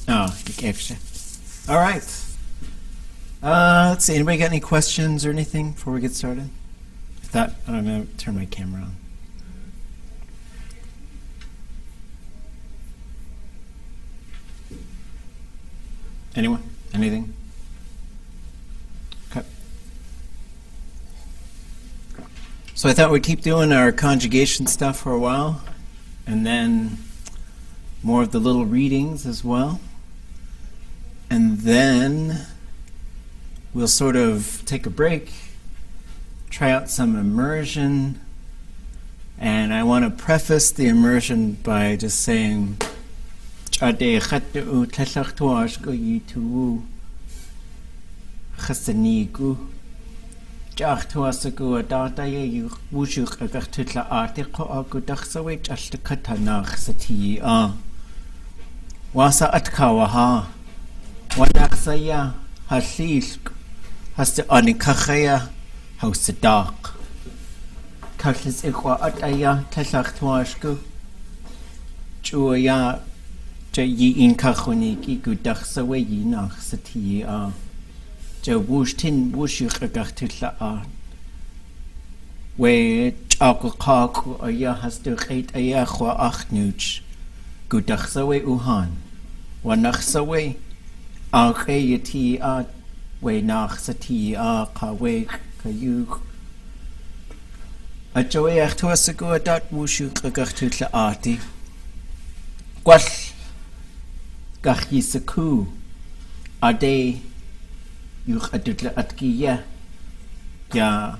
Oh, extra. All right. Let's see. Anybody got any questions or anything before we get started? I'm going to turn my camera on. Anyone? Anything? Okay. So I thought we'd keep doing our conjugation stuff for a while, and then more of the little readings as well. And then we'll sort of take a break, try out some immersion, and I want to preface the immersion by just saying wasa atkawaha wanaksaya hasilk hasta anikachaya hausadak kaklis ikwa ataya tasaktwashku chuya yi in kachoniki gudachsawe yi nach satia wushtin wushukagachtla we chakakaku aya hastu khait aya khwa achnuch gudachsawe uhan wanachsawe akhayati at we nach satia kawe kayuk ajoy achtuasagu dat wushukagachtla ati kwash Gachisaku Ade Yuch Adutla Atkiya Ya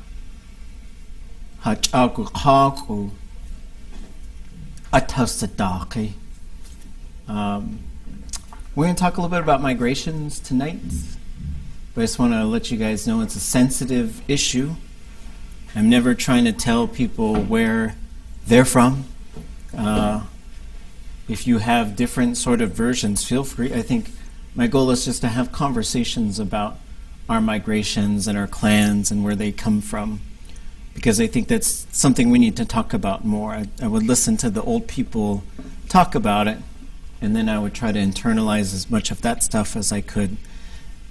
Hachaku Haku Atasadaki. We're going to talk a little bit about migrations tonight, but I just want to let you guys know it's a sensitive issue. I'm never trying to tell people where they're from. If you have different sort of versions, feel free. I think my goal is just to have conversations about our migrations and our clans and where they come from, because I think that's something we need to talk about more. I would listen to the old people talk about it, and then I would try to internalize as much of that stuff as I could.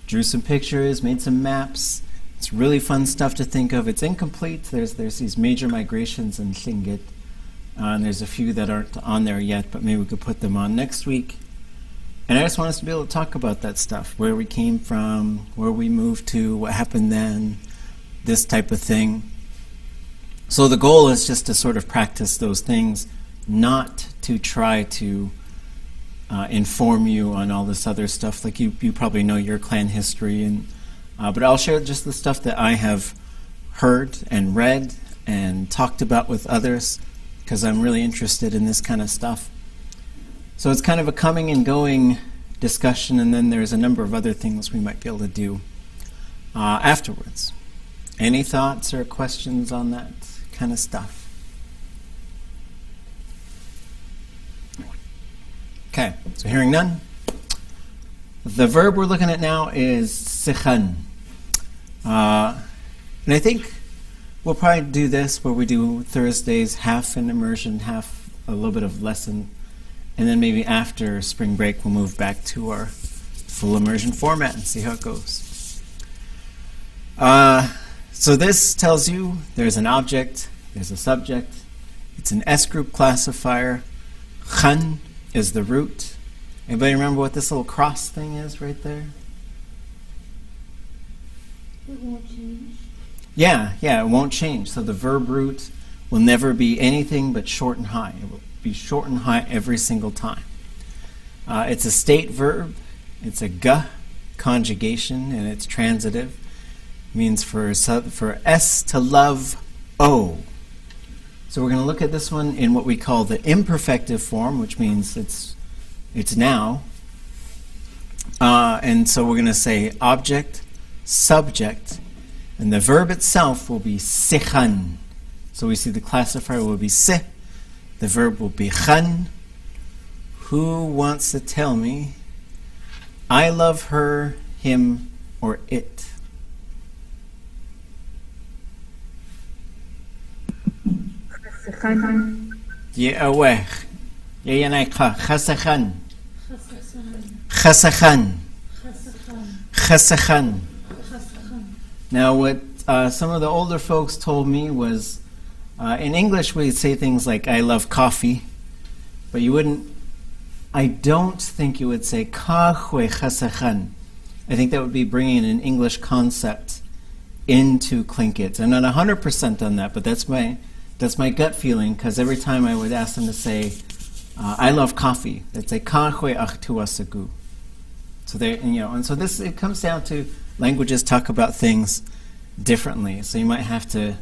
Drew some pictures, made some maps. It's really fun stuff to think of. It's incomplete. There's these major migrations in Tlingit. And there's a few that aren't on there yet, but maybe we could put them on next week. And I just want us to be able to talk about that stuff, where we came from, where we moved to, what happened then, this type of thing. So the goal is just to sort of practice those things, not to try to inform you on all this other stuff. Like you probably know your clan history, and but I'll share just the stuff that I have heard and read and talked about with others, because I'm really interested in this kind of stuff. So it's kind of a coming and going discussion, and then there's a number of other things we might be able to do afterwards. Any thoughts or questions on that kind of stuff? Okay, so hearing none. The verb we're looking at now is sikhan. And I think we'll probably do this where we do Thursdays, half an immersion, half a little bit of lesson, and then maybe after spring break we'll move back to our full immersion format and see how it goes. So this tells you there's an object, there's a subject, it's an S group classifier, khan is the root. Anybody remember what this little cross thing is right there? It won't change. Yeah, it won't change. So the verb root will never be anything but short and high. It will be short and high every single time. It's a state verb. It's a g conjugation, and it's transitive. It means for S to love O. So we're going to look at this one in what we call the imperfective form, which means it's now. And so we're going to say object, subject, and the verb itself will be sikhan. So we see the classifier will be si. The verb will be khan. Who wants to tell me I love her, him, or it? Ye aweh. Ye yanayka. Chasachan. خسخان Chasachan. خسخان Chasachan. خسخان. Now, what some of the older folks told me was, in English we'd say things like, I love coffee, but you wouldn't, I don't think you would say, kahwe chasachan. I think that would be bringing an English concept into Tlingit. I'm not 100% on that, but that's my gut feeling, because every time I would ask them to say, I love coffee, they'd say, kahwe achtuasagu. So they, and so this, it comes down to languages talk about things differently. So you might have to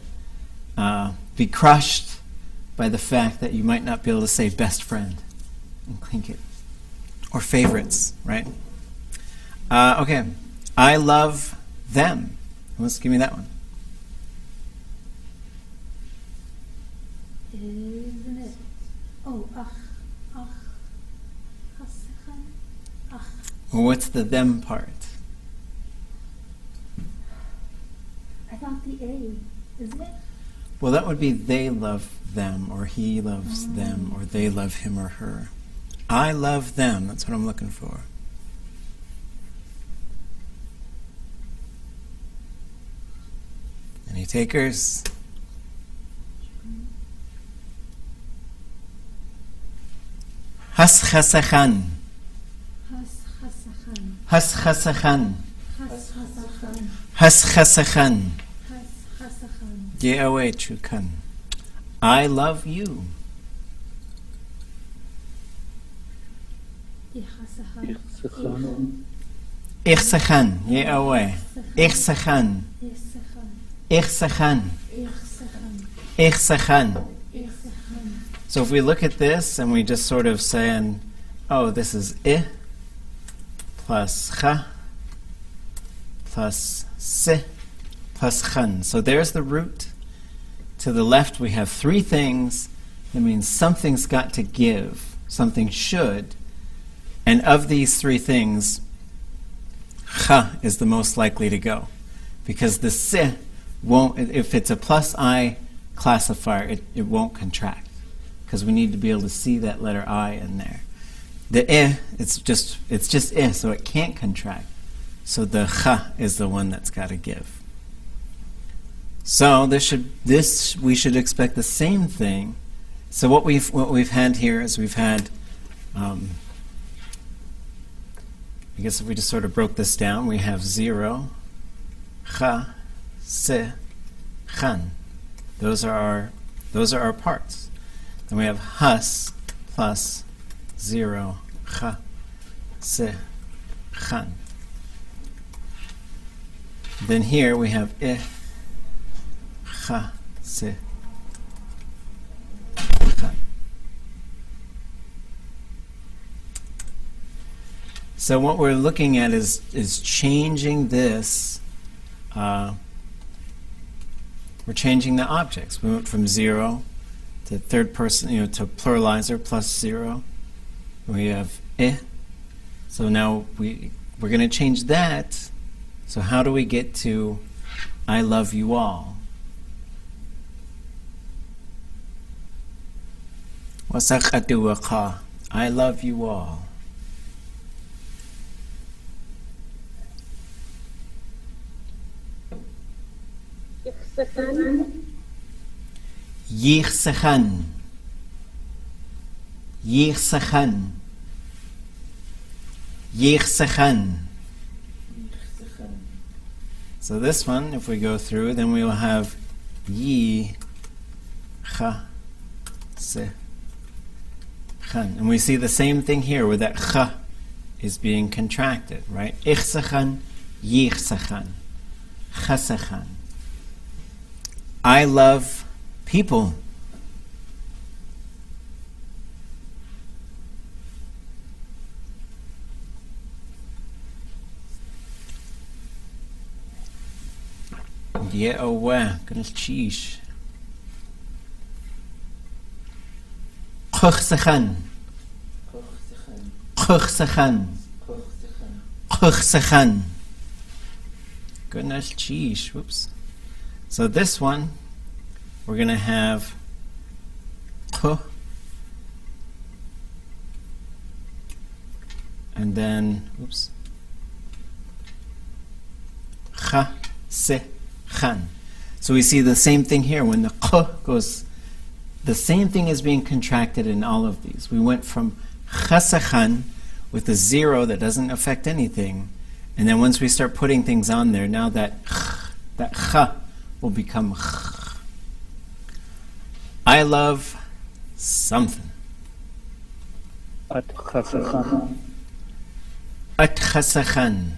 be crushed by the fact that you might not be able to say best friend in Tlingit. Or favorites, right? Okay. I love them. Who wants to give me that one? Isn't it? Oh, ach, خسخان, ach. Well, what's the them part? I thought the A, isn't it? Well, that would be they love them, or he loves them, or they love him or her. I love them. That's what I'm looking for. Any takers? Has chasachan. خسخان Has chasachan. خسخان Has chasachan. خسخان. Ye'aweh chukan. I love you. خسخان Ich sachan. Ye'aweh. Ich sachan. Ich sachan. Ich sachan. So if we look at this and we just sort of say, oh, this is I plus cha plus se plus chan. So there's the root. To the left we have three things. That means something's got to give. Something should. And of these three things, cha is the most likely to go. Because the se won't, if it's a plus I classifier, it won't contract. Because we need to be able to see that letter I in there. The it's just so it can't contract. So the cha is the one that's got to give. So we should expect the same thing. So what we've had here is we've had, I guess if we just sort of broke this down, we have 0, cha, se, chan. Those are our parts. Then we have has plus 0, cha, se, chan. Then here we have cha, se, chan. So what we're looking at is changing this. We're changing the objects. We went from 0 to third person, to pluralizer plus 0. We have So now we're going to change that. So how do we get to I love you all? I love you all. Yichsachan. Yichsachan. Yichsachan. So this one, if we go through, then we will have Yi, Cha, Se, Chan. And we see the same thing here where that Cha is being contracted, right? Ichsachan, Yichsachan, Chasachan. I love people. Ye'oweh, goodness cheesh. Chuchsachan. Chuchsachan. Chuchsachan. Goodness cheesh. Whoops. So this one, we're going to have Chu and then, oops, kha, se, khan. So we see the same thing here. When the k goes, the same thing is being contracted in all of these. We went from khasakhan with a 0 that doesn't affect anything, and then once we start putting things on there, now that kha will become kh. I love something. At khasakhan. At khasakhan.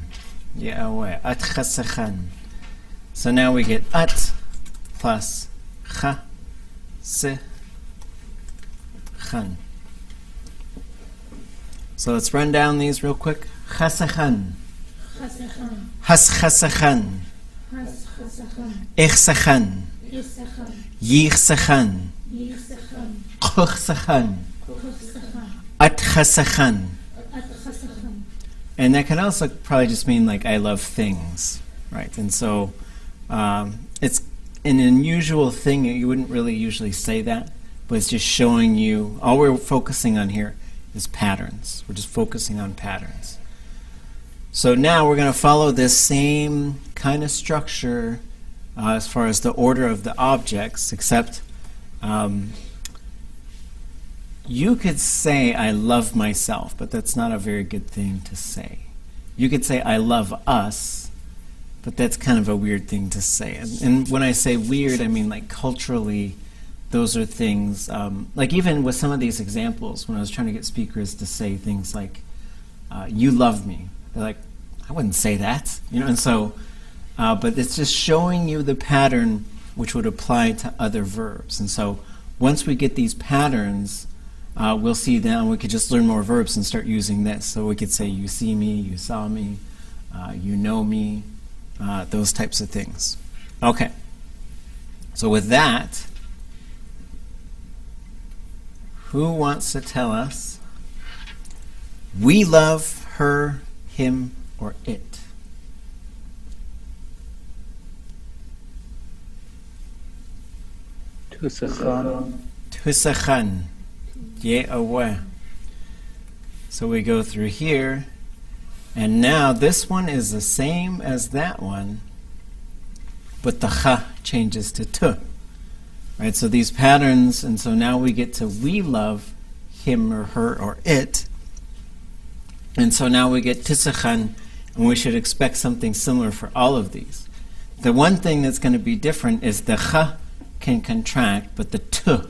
Yeah, away. At khasakhan. So now we get at plus kha, se, khan. So let's run down these real quick. Khasakhan. Khasakhan. Has khasakhan. Has khasakhan. Ichsakhan. Isakhan. Yichsakhan. Yisakhan. Kuchsakhan. Kuchsakhan. At khasakhan. At khasakhan. And that can also probably just mean like I love things, right? And so it's an unusual thing. You wouldn't really usually say that, but it's just showing you, all we're focusing on here is patterns. We're just focusing on patterns. So now we're going to follow this same kind of structure as far as the order of the objects, except you could say I love myself, but that's not a very good thing to say. You could say I love us, but that's kind of a weird thing to say. And when I say weird, I mean like culturally, those are things, like even with some of these examples, when I was trying to get speakers to say things like, you love me, they're like, I wouldn't say that, you know, and so, but it's just showing you the pattern which would apply to other verbs. And so once we get these patterns, we'll see then we could just learn more verbs and start using this. So we could say you see me, you saw me, you know me, those types of things. Okay. So with that, who wants to tell us we love her, him, or it? Tusakhan. Tusakhan. Yeah, away. So we go through here, and now this one is the same as that one, but the kha changes to tu. Right, so these patterns, and so now we get to we love him or her or it. And so now we get tisakhan, and we should expect something similar for all of these. The one thing that's going to be different is the kha can contract, but the tu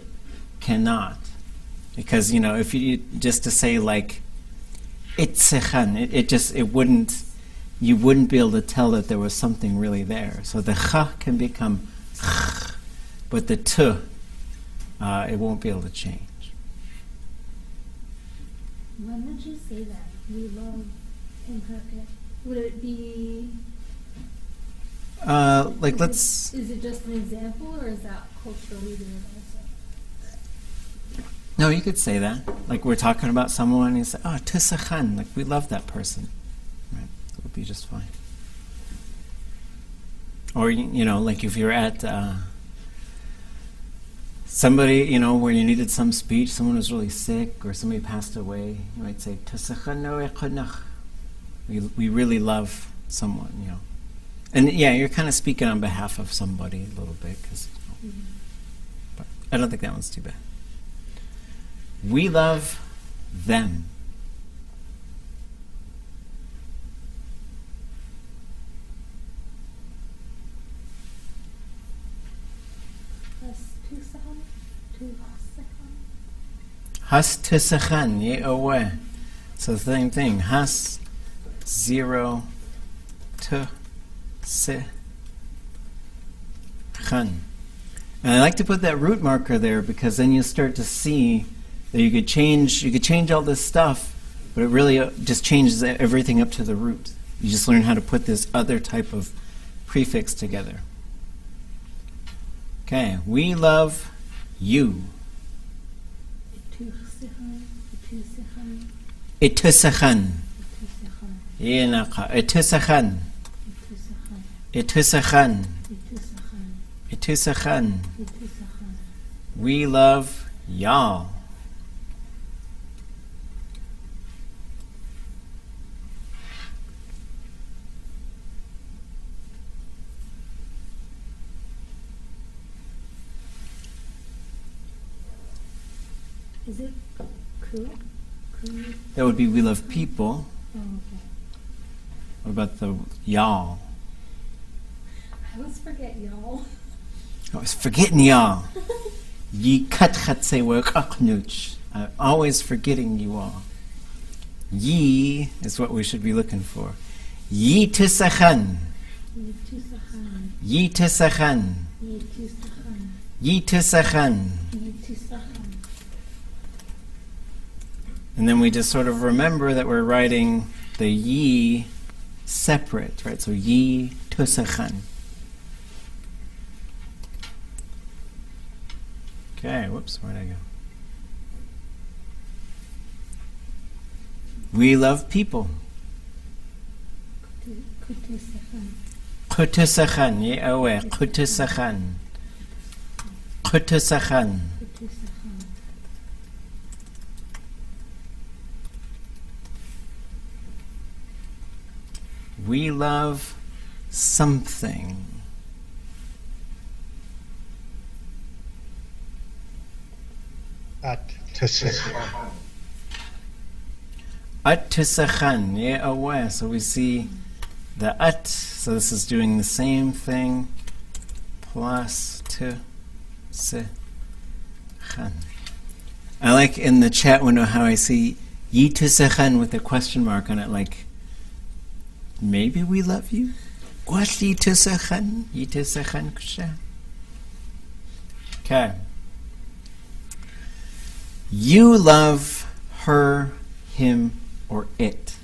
cannot. Because, you know, if you just to say like itzekhan, you wouldn't be able to tell that there was something really there. So the kha can become kh, but the tu, it won't be able to change. When would you say that? We love imperfect. Would it be? Like let's. Is it just an example, or is that culturally there also? No, you could say that. Like we're talking about someone, and you say, "Oh, tisakhan," like we love that person. Right? It would be just fine. Or you know, like if you're at somebody, you know, where you needed some speech, someone was really sick, or somebody passed away, you might say, we really love someone, you know. And yeah, you're kind of speaking on behalf of somebody a little bit, but I don't think that one's too bad. We love them. Has tisakhan, ye away. So same thing. Has 0 to se khan. And I like to put that root marker there because then you start to see that you could change all this stuff, but it really just changes everything up to the root. You just learn how to put this other type of prefix together. Okay, we love you. Itusakhan. Itusakhan. Itusakhan. Itusakhan. We love y'all. Is it ku? Ku? That would be we love people. Oh, okay. What about the y'all? I always forget y'all. I was forgetting y'all. Ye kat chatse work aknuch. I'm always forgetting you all. Ye is what we should be looking for. Ye tisachan. Ye tisachan. Ye tisachan. And then we just sort of remember that we're writing the ye separate, right? So ye tisachan. Okay, whoops, where'd I go? We love people. Kutusachan, ye awe, kutusachan. Kutusachan. We love something. At tisachan. At tisachan, ye awe. So we see the at, so this is doing the same thing, plus tisachan. I like in the chat window how I see ye tisachan with a question mark on it, like, maybe we love you? What ye tisachan? Ye tisachan kusha. Okay. You love her, him, or it.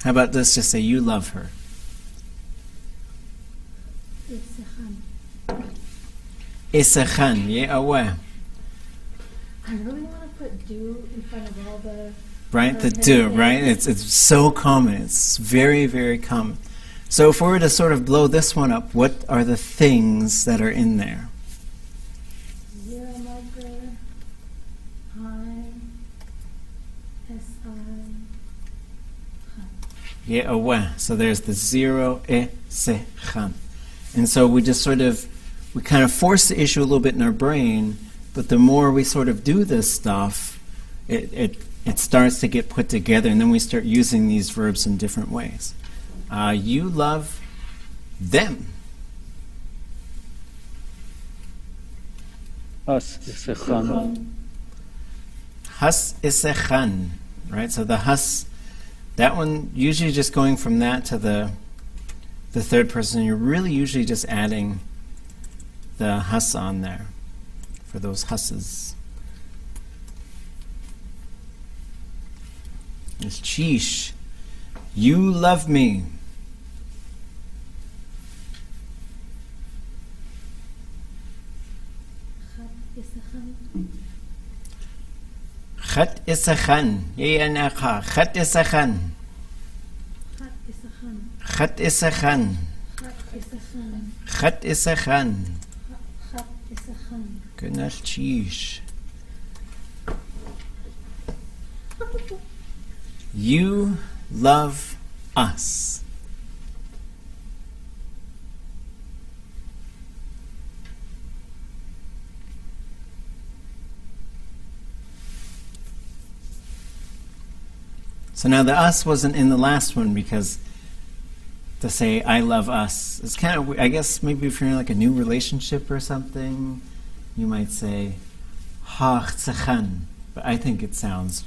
How about this? Just say you love her. Isachan, ye aware. I really want to put do in front of all the... Right, the do, right? It's so common. It's very, very common. So if we were to sort of blow this one up, what are the things that are in there? Zero marker, I, S-I, Yeah, aware. So there's the zero, se, chan. And so we just sort of, we kind of force the issue a little bit in our brain, but the more we sort of do this stuff, it starts to get put together, and then we start using these verbs in different ways. You love them. Has isachan. Has isechan, right? So the has, that one usually just going from that to the third person. You're really usually just adding the has on there for those husses. It's Chish. You love me. Khat isachan. Yeyanakha. Khat isachan. Khat isachan. Khat isachan. Goodness, Chish. You love us. So now the us wasn't in the last one because to say I love us, it's kind of, I guess maybe if you're in like a new relationship or something, you might say ha chtzachan, but I think it sounds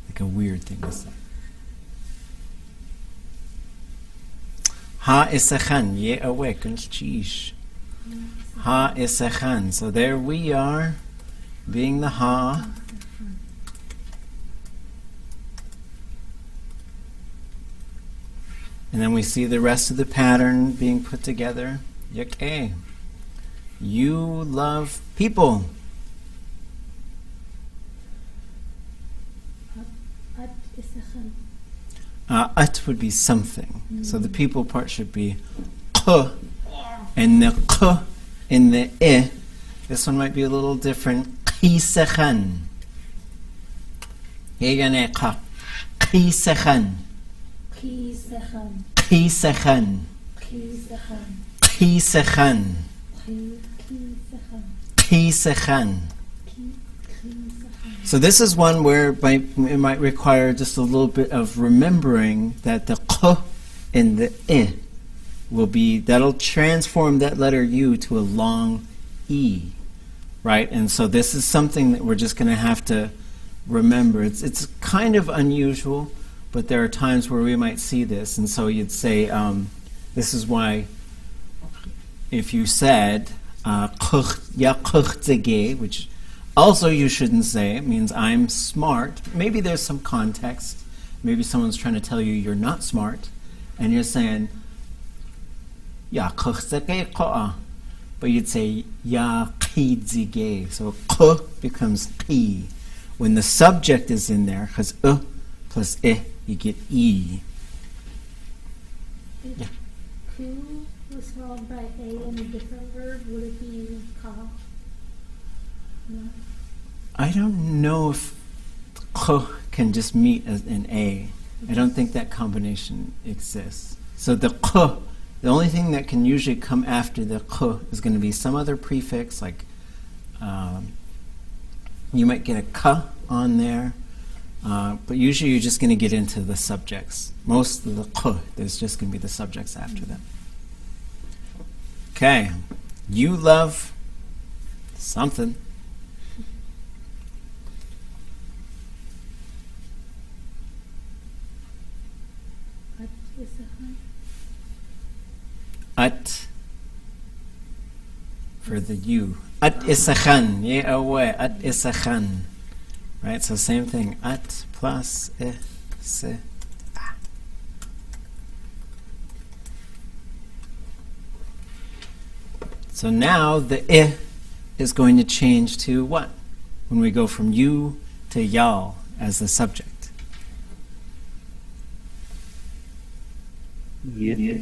like a weird thing to say. Ha isachan, ye awake, and chish. Ha isachan. So there we are, being the ha. And then we see the rest of the pattern being put together. Yake. You love people. At would be something. So the people part should be k, and the k in the I. This one might be a little different. Qisachan. Yegane ka. Qisachan. Qisachan. Qisachan. Qisachan. Qisachan. Qisachan. Qisachan. So this is one where it might require just a little bit of remembering that the k and the I will be, that'll transform that letter U to a long E, right? And so this is something that we're just going to have to remember. It's kind of unusual, but there are times where we might see this. And so you'd say, this is why if you said, which also you shouldn't say, it means I'm smart. Maybe there's some context. Maybe someone's trying to tell you you're not smart, and you're saying, but you'd say, so k becomes ki. When the subject is in there, because plus you get e. If ku was followed by a in a different verb, would it be ka? No. I don't know if k can just meet as an a. I don't think that combination exists. So the k, the only thing that can usually come after the k is going to be some other prefix, like you might get a ka on there, but usually you're just going to get into the subjects. Most of the k, there's just going to be the subjects after them. Okay, you love something. At for the you. At isachan. Yeah, away. At isachan. Right? So same thing. At plus se. So now the I is going to change to what? When we go from you to y'all as the subject. Yeah.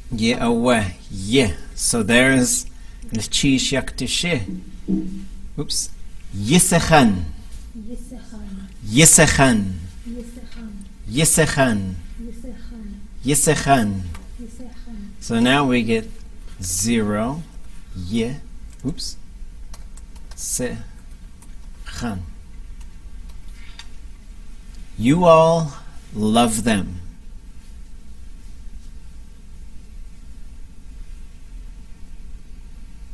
Yeah, away. Yeah. So there's chi shak to she. Oops. Yisechan. Yisechan. Yisechan. Yisechan. So now we get 0. Ye. Oops. Se. Chan. You all love them.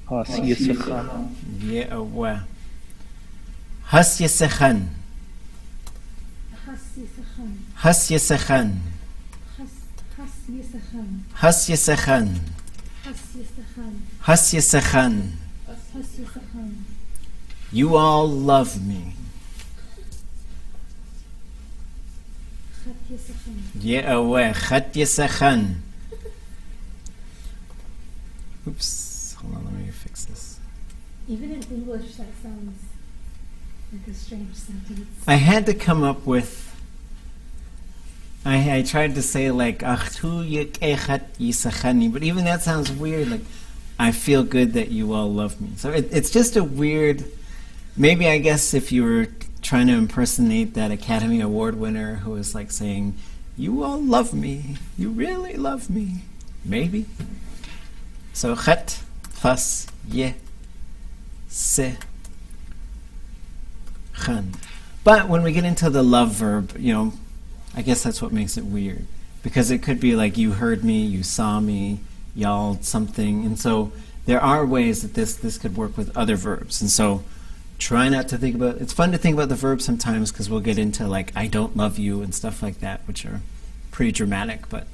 Has yisechan. Yeah, away. Has yisechan. Has yisechan. Has yisechan. Has yisechan. You all love me. Yeah, away. Chat yisechan. Oops. Hold on, let me fix this. Even in English, that sounds like a strange sentence. I had to come up with. I tried to say like achtu yekechat yisachani, but even that sounds weird. Like I feel good that you all love me. So it's just a weird. Maybe I guess if you were trying to impersonate that Academy Award winner who was like saying, "You all love me. You really love me." Maybe. So chat plus ye se chan. But when we get into the love verb, I guess that's what makes it weird. Because it could be like, you heard me, you saw me, y'all something. And so there are ways that this could work with other verbs. And so try not to think about, it's fun to think about the verbs sometimes because we'll get into like, I don't love you and stuff like that, which are pretty dramatic. But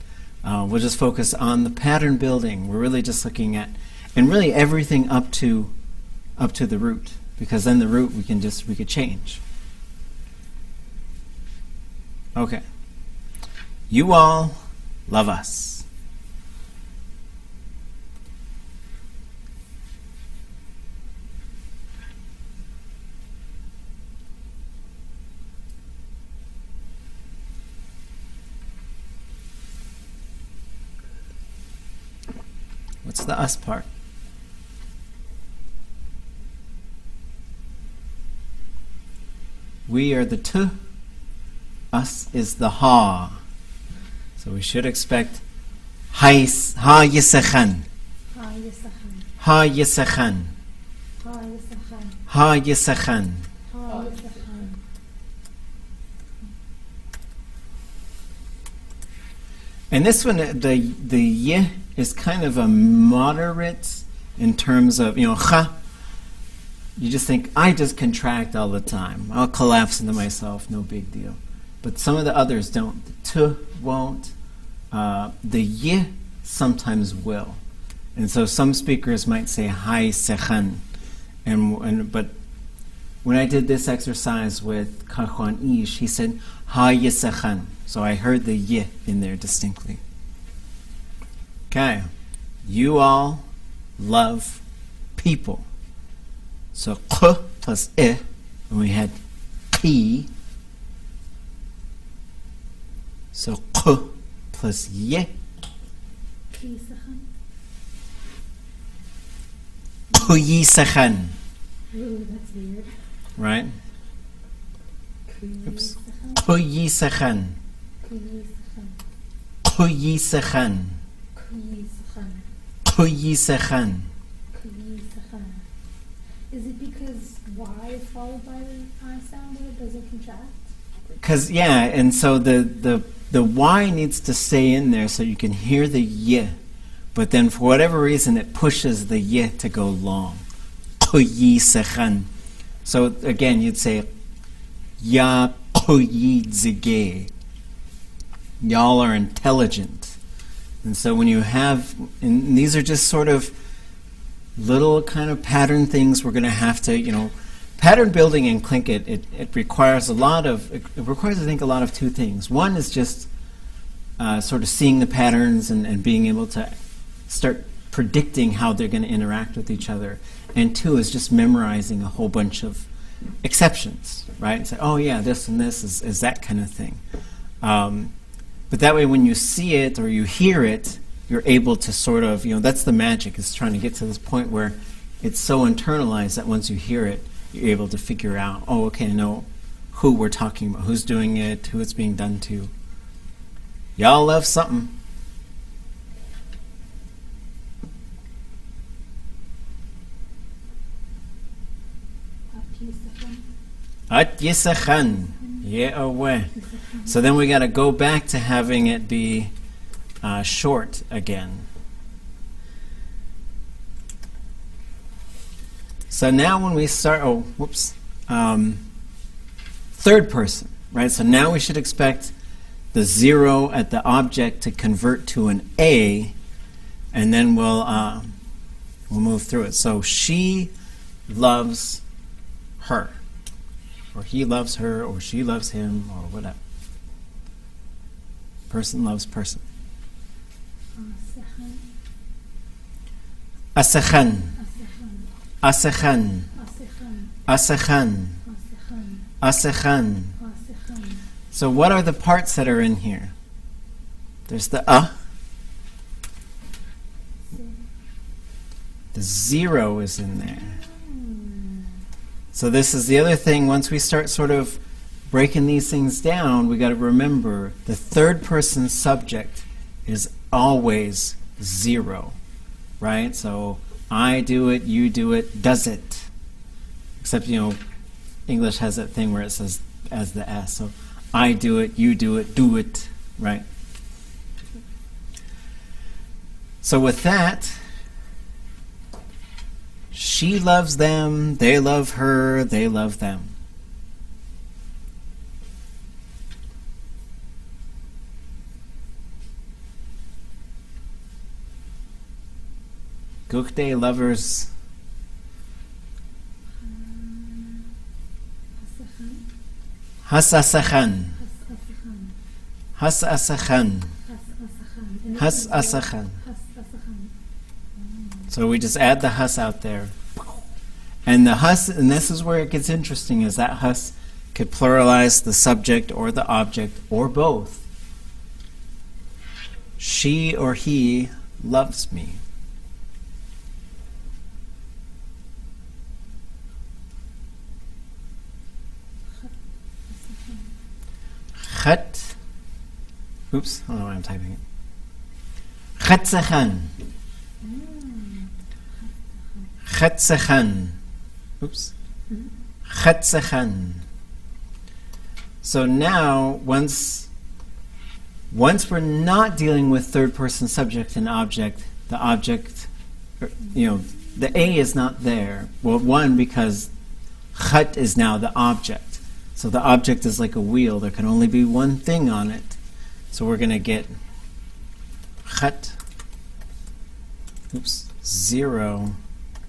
we'll just focus on the pattern building. We're really just looking at, and really everything up to the root. Because then the root we could change. Okay. You all love us. What's the us part? We are the t. Us is the ha. So we should expect ha yisechan. Ha yisechan. Ha Ha yisachan. Ha yisachan. And this one, the y is kind of a moderate in terms of, cha. You just think, I just contract all the time. I'll collapse into myself, no big deal. But some of the others don't. The t won't. The y sometimes will. And so some speakers might say, hai sechan. But when I did this exercise with Kahuan Ish, he said, ha yisachan. So I heard the y in there distinctly. Okay. You all love people. So k plus I, and we had ki. So k plus y. Yisachan. Kuyisachan. Ooh, that's weird. Right? Oops. Yisachan. Kuyisachan. Yisachan. Kuyisachan. Yisachan. Kuyisachan. Yisachan. Is it because Y is followed by the I sound and it doesn't contract? Because, yeah, and so the Y needs to stay in there so you can hear the Y. But then for whatever reason it pushes the Y to go long. Kuyisachan. So again you'd say Ya kuyizige. Y'all are intelligent. And so when you have, and these are just sort of little kind of pattern things we're going to have to, pattern building in Tlingit, it requires it requires, I think, a lot of two things. One is just sort of seeing the patterns and being able to start predicting how they're going to interact with each other. And two is just memorizing a whole bunch of exceptions, right? And say, oh yeah, this and this is that kind of thing. But that way when you see it or you hear it, you're able to sort of, that's the magic, is trying to get to this point where it's so internalized that once you hear it, you're able to figure out, oh, okay, I know who we're talking about, who's doing it, who it's being done to. Y'all love something. At yisachan. Yeah, away. So then we got to go back to having it be short again. So now when we start, third person, right? So now we should expect the 0 at the object to convert to an A, and then we'll move through it. So she loves her, or he loves her, or she loves him, or whatever. Person loves person. Asachan. Asachan. Asachan. Asachan. So what are the parts that are in here? There's the The 0 is in there. So this is the other thing, once we start sort of breaking these things down, we got to remember the third person subject is always 0, right? So I do it, you do it, does it. Except, English has that thing where it says as the S. So I do it, you do it, right? So with that, she loves them, they love her, they love them. Gukde lovers. Hasasachan. Hasasachan. Hasasachan. So we just add the hus out there. And the hus, and this is where it gets interesting, is that hus could pluralize the subject or the object or both. She or he loves me. Chat. Oops, I don't know why I'm typing it. Chatsachan. Chatsachan. Oops. Chatsachan. So now, once we're not dealing with third-person subject and object, the object, the A is not there. Well, one, because chat is now the object. So the object is like a wheel. There can only be one thing on it. So we're going to get chat, 0,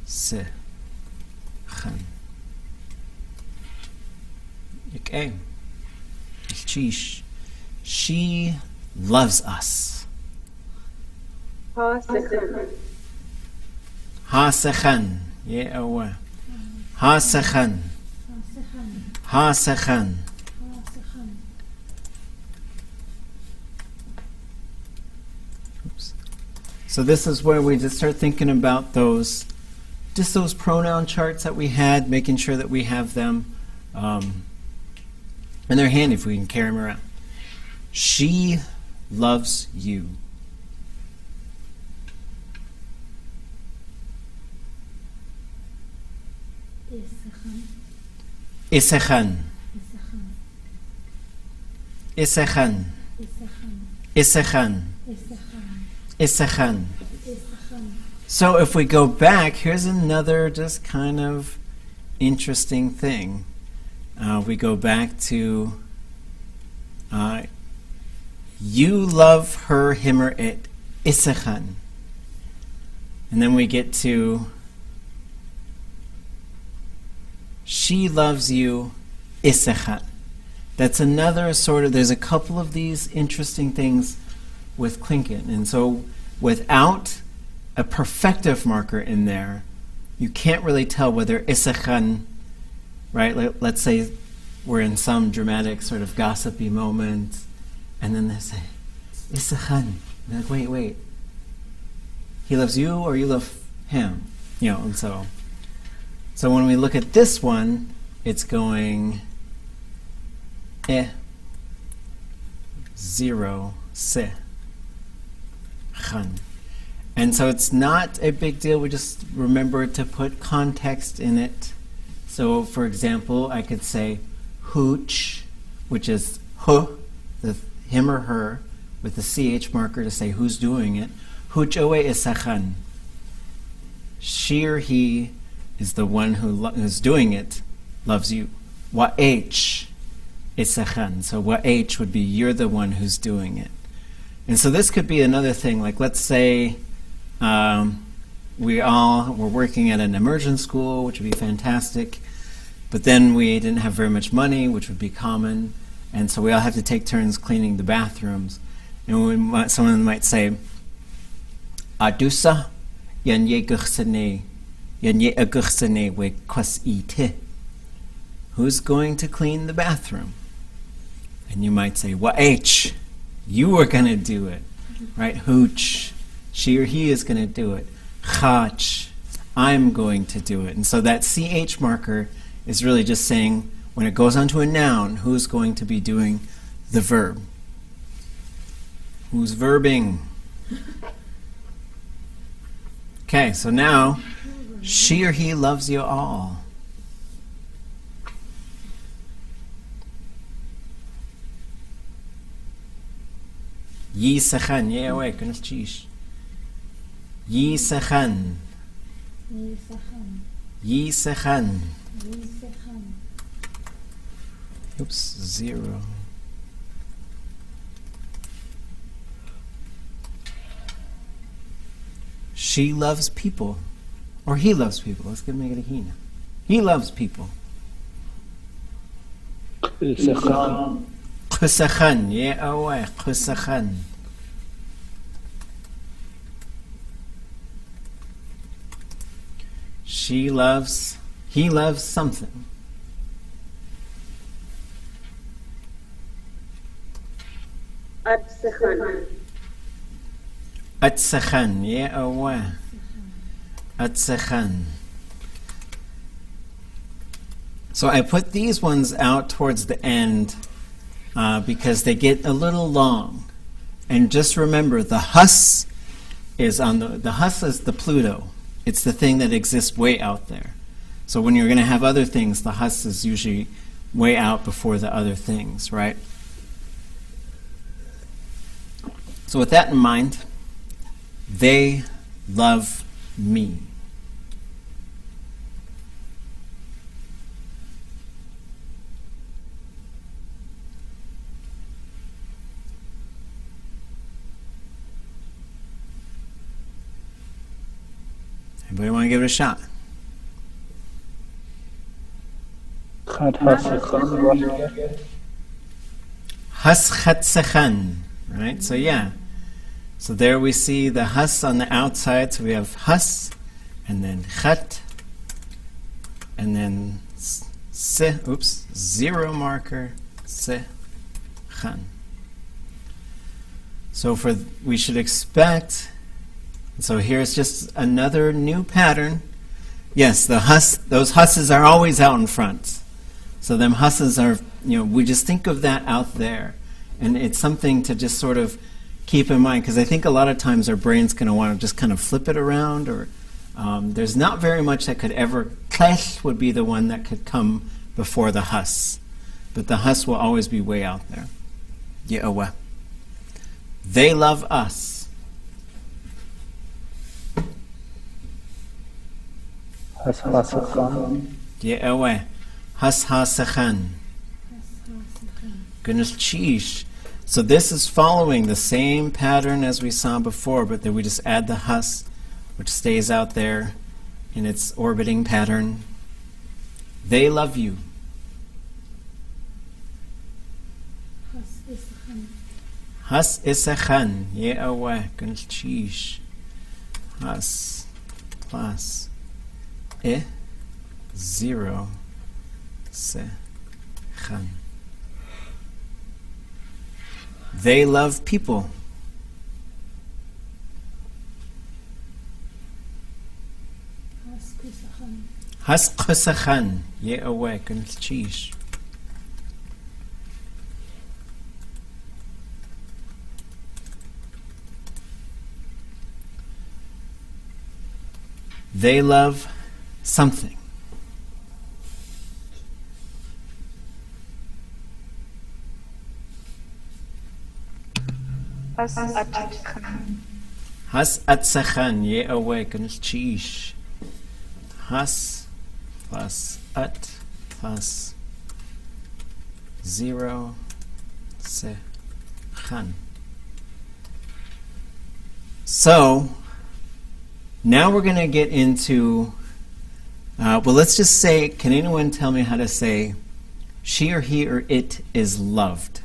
se, chan. Okay. She loves us. Ha-sechan. Yeah, Ha-sechan. Ha-sechan. So this is where we just start thinking about those pronoun charts that we had, making sure that we have them in their hand if we can carry them around. She loves you. Isechan. Isechan. Isechan. Isechan. So if we go back, here's another just kind of interesting thing. We go back to you love her, him, or it. Isechan. And then we get to she loves you. Isechan. That's another sort of, there's a couple of these interesting things with Tlingit. And so without a perfective marker in there, you can't really tell whether Isechan, right? Let's say we're in some dramatic sort of gossipy moment, and then they say, Isechan. They're like, wait. He loves you or you love him? And so when we look at this one, it's going 0, se, chan. And so it's not a big deal. We just remember to put context in it. So, for example, I could say hooch, which is hu, the him or her, with the ch marker to say who's doing it. Hooch oe isachan. She or he is the one who's doing it, loves you. Wa'h isachan. So wa'h would be you're the one who's doing it. And so this could be another thing, like let's say we're working at an immersion school, which would be fantastic, but then we didn't have very much money, which would be common, and so we all have to take turns cleaning the bathrooms. And someone might say, Adusa yanye aguchsene we kwas ite. Who's going to clean the bathroom? And you might say, Wa'h, you are going to do it, right? Hooch, she or he is going to do it. Chach, I'm going to do it. And so that ch marker is really just saying, when it goes onto a noun, who's going to be doing the verb? Who's verbing? Okay, so now, she or he loves you all. Yisachan, yeah, kunas chish. Yisachan. Yisachan. Oops, 0. She loves people. Or he loves people. Let's make it a he now. He loves people. Chusachan, yeah, chusachan. He loves something. Atsachan, yeah, Atsachan. So I put these ones out towards the end because they get a little long. And just remember, the hus is the hus is the Pluto. It's the thing that exists way out there. So when you're going to have other things, the hus is usually way out before the other things, right? So with that in mind, they love me. Anybody want to give it a shot? Has chatzechan, right? So yeah. So there we see the has on the outside. So we have has, and then chat, and then se, zero marker, se, chan. So we should expect, so here's just another new pattern. Yes, the hus, those husses are always out in front. So them husses are, we just think of that out there. And it's something to just sort of keep in mind, because I think a lot of times our brain's going to want to just kind of flip it around, or there's not very much that could ever, klesh would be the one that could come before the hus. But the hus will always be way out there. Ye'aweh. They love us. Has hasachan. Ye'aweh. Has hasachan. Goodness cheesh. So this is following the same pattern as we saw before, but then we just add the hus, which stays out there in its orbiting pattern. They love you. Has isachan. Ye'aweh. Goodness cheesh. Has plus zero sechan. They love people. Has kusachan. Ye'aweh. Goodness cheesh. They love something. Has atzechan. Has atzechan. Ye'aweh. Goodness cheesh. Has plus at plus zero sechan. So now we're going to get into, let's just say, can anyone tell me how to say she or he or it is loved?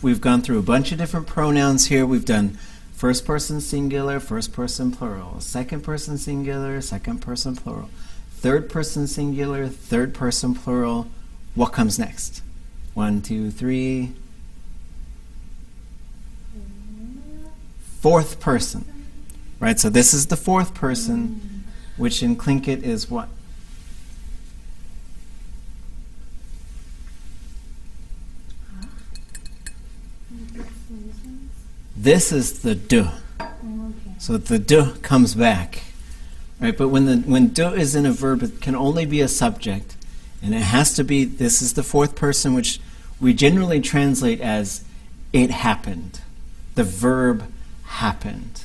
We've gone through a bunch of different pronouns here. We've done first person singular, first person plural, second person singular, second person plural, third person singular, third person plural. What comes next? 1, 2, 3. Fourth person. Right, so this is the fourth person, which in Tlingit is what? This is the du. So the du comes back. Right, but when du is in a verb, it can only be a subject. And it has to be, this is the fourth person, which we generally translate as it happened. The verb happened.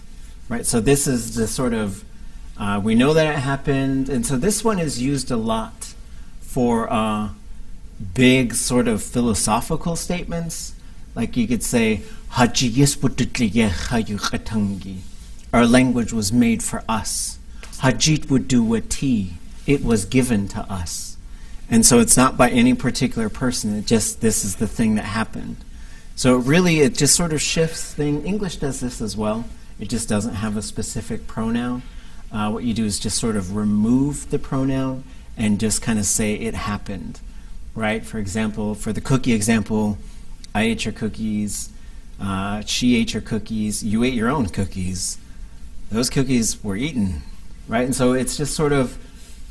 Right, so this is the sort of, we know that it happened. And so this one is used a lot for big sort of philosophical statements. Like you could say, our language was made for us. Hajit would do wati. It was given to us. And so it's not by any particular person. It just, this is the thing that happened. So it just sort of shifts things. English does this as well. It just doesn't have a specific pronoun. What you do is just sort of remove the pronoun and just kind of say it happened. Right? For example, for the cookie example, I ate your cookies. She ate your cookies. You ate your own cookies. Those cookies were eaten, right? And so it's just sort of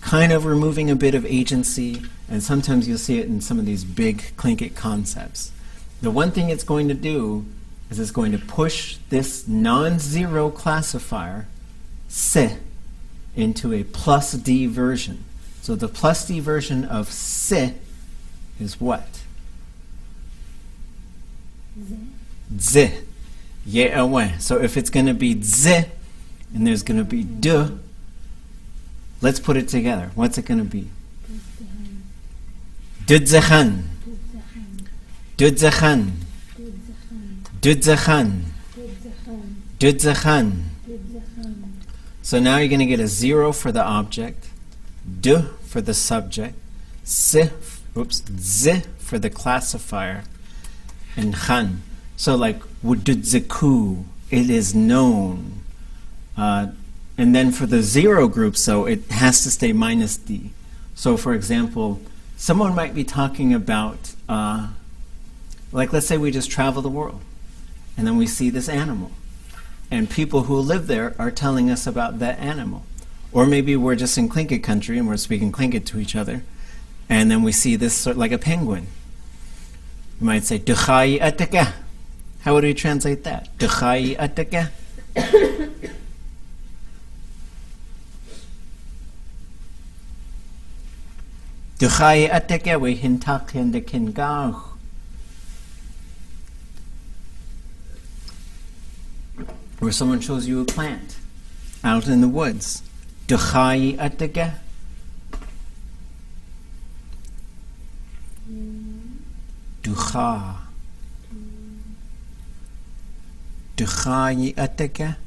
kind of removing a bit of agency, and sometimes you'll see it in some of these big Tlingit concepts. The one thing it's going to do is it's going to push this non-zero classifier, se, into a plus D version. So the plus D version of se is what? Z. Ye'aweh. So if it's going to be z, and there's going to be d, let's put it together. What's it going to be? Dudzachan. Dudzachan. Dudzachan. Dudzachan. So now you're going to get a 0 for the object, d for the subject, z for the classifier, and khan. So like wududzaku, it is known. And then for the 0 group, so it has to stay minus d. So for example, someone might be talking about, like let's say we just travel the world, and then we see this animal. And people who live there are telling us about that animal. Or maybe we're just in Tlingit country and we're speaking Tlingit to each other, and then we see this sort like a penguin. You might say, Duchai ataka. How would we translate that? Duchai ataka. Duchai ataka we hintak hindakin. Where someone shows you a plant out in the woods. Duchai ataka. Ducha. Duchai ataka.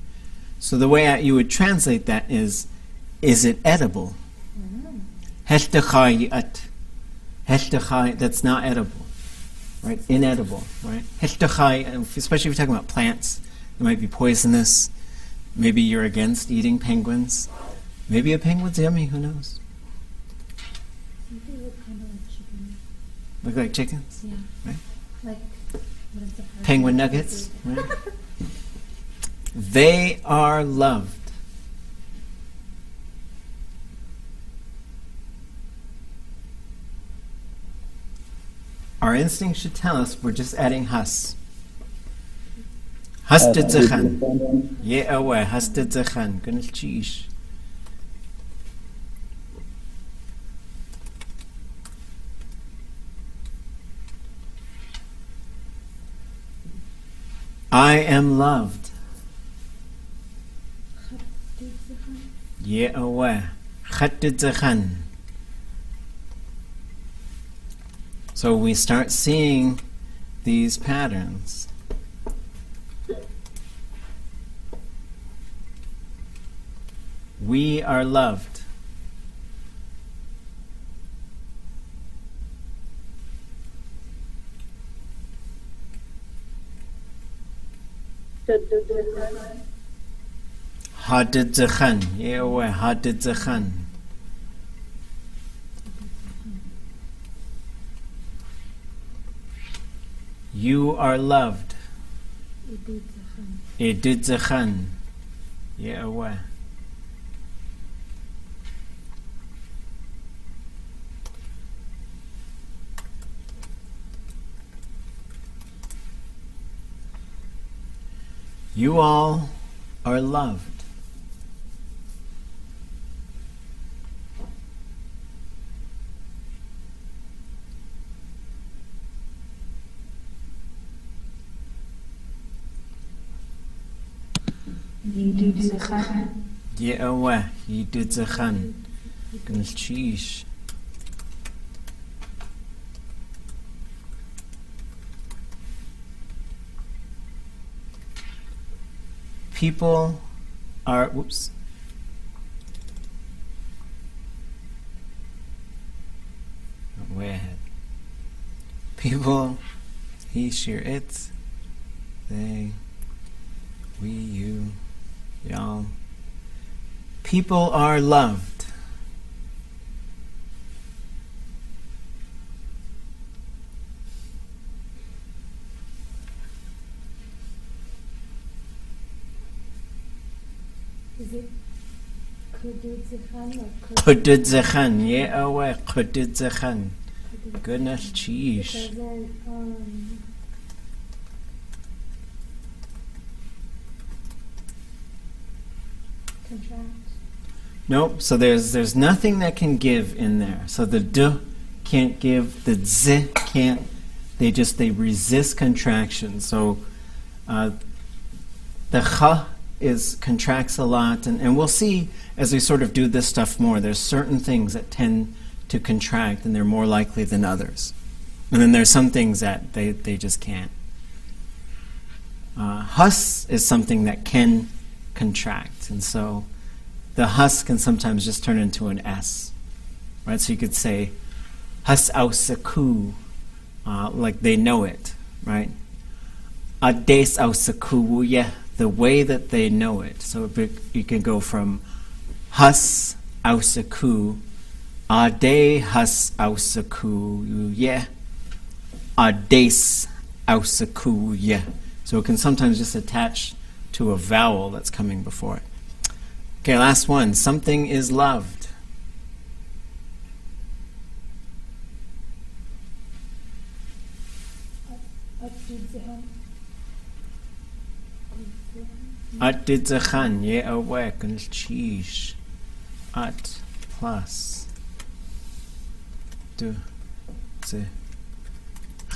So the way you would translate that is it edible? Heshduchai at. Heshduchai, that's not edible. Right? Inedible. Right? Heshduchai, especially if you're talking about plants. It might be poisonous. Maybe you're against eating penguins. Maybe a penguin's yummy, who knows? They look kind of like chicken. Look like chickens? Yeah. Right? Like, what is the part? Penguin nuggets? Right? They are loved. Our instinct should tell us we're just adding has. Hastidzachan. Ye'aweh, hastidzachan. Gunil chiish. I am loved. Ye'aweh, hastidzachan. So we start seeing these patterns. We are loved. Hadidzachan. Ye'aweh, hadidzachan. You are loved. Ididzachan. Ye'aweh. You all are loved. Ye'aweh, yididzachan. Gnilchish. People are, whoops. Way ahead. People, he, she, it, they, we, you, y'all. People are loved. Is it Kududzachan or Kududzachan, ye'aweh, Kududzachan. Goodness, cheesh. Because then, contract? Nope. So there's nothing that can give in there. So the d can't give, the z can't. They resist contraction. So the ch contracts a lot, and we'll see as we sort of do this stuff more. There's certain things that tend to contract, and they're more likely than others. And then there's some things that they just can't. Hus is something that can contract, and so the hus can sometimes just turn into an s, right? So you could say hus ausaku, like they know it, right? Ades ausaku, yeah, the way that they know it. So you can go from hus ausaku, ade hus ausaku, yeah, ades ausaku, yeah. So it can sometimes just attach to a vowel that's coming before it. Okay, last one. Something is loved. At didzachan, ye awek and cheese. At plus. Du ze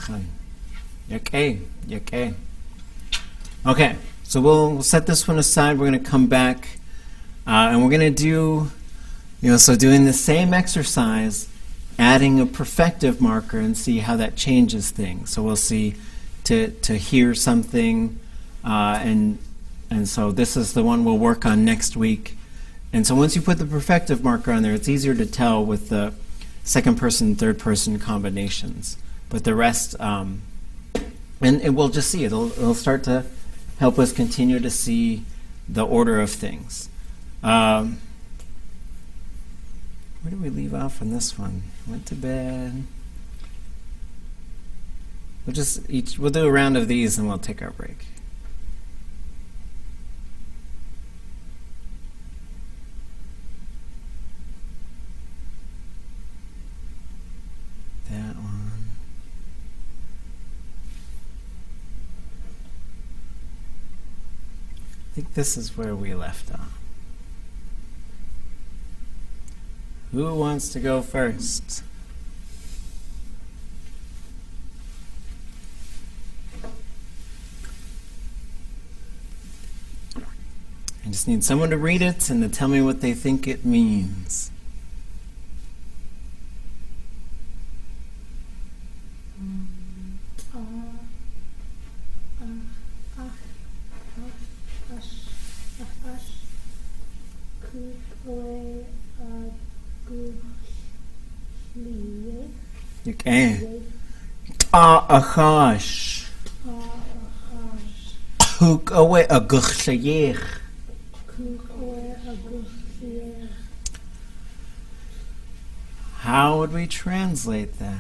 chan. Yake. Okay, so we'll set this one aside. We're going to come back and we're going to do, so doing the same exercise, adding a perfective marker and see how that changes things. So we'll see to hear something, and so this is the one we'll work on next week. And so once you put the perfective marker on there, it's easier to tell with the second person, third person combinations. But the rest, and we'll just see it. It'll start to help us continue to see the order of things. Where do we leave off on this one? Went to bed. We'll do a round of these and we'll take our break. That one. I think this is where we left off. Who wants to go first? I just need someone to read it and to tell me what they think it means. Okay. Achash. Hook away a guchlayech. How would we translate that?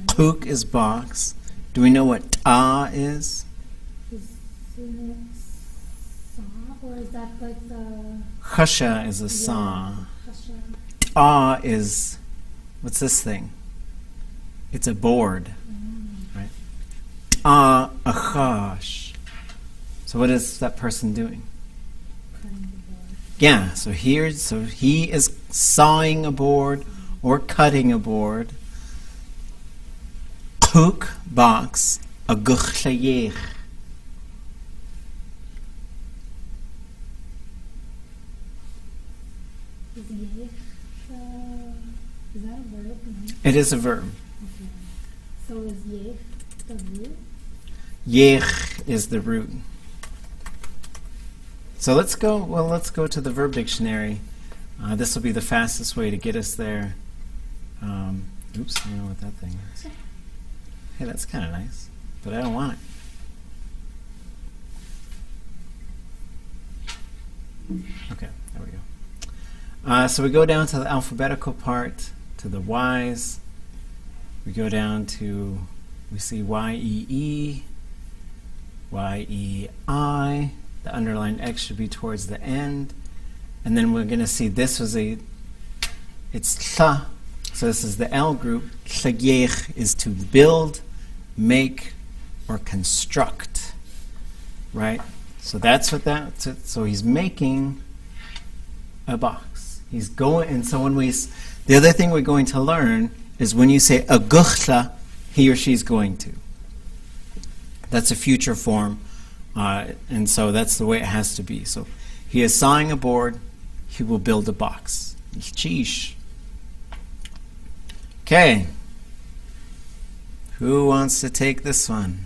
Tuk is box. Do we know what ta is? Isn't it saw, or is that like the... Chasha is a saw. Chasha. Ta is, what's this thing? It's a board. Right? Ta achash. So what is that person doing? Cutting the board. Yeah, so he is sawing a board or cutting a board. Tuk, box, a guchlayech. Is yech, is that a verb? No? It is a verb. Okay. So is yech the root? Yech is the root. So let's go to the Verb Dictionary. This will be the fastest way to get us there. Oops, I don't know what that thing is. Hey, that's kind of nice, but I don't want it. Okay, there we go. So we go down to the alphabetical part, to the Y's. We go down to, we see Y-E-E, Y-E-I. The underlined X should be towards the end. And then we're going to see this was it's tha. So this is the L group. Tlingit is to build, make, or construct. Right? So that's what that. So he's making a box. He's going, and so when the other thing we're going to learn is when you say aguchla, he or she's going to. That's a future form, and so that's the way it has to be. So he is sawing a board. He will build a box. Sheesh. Okay. Who wants to take this one?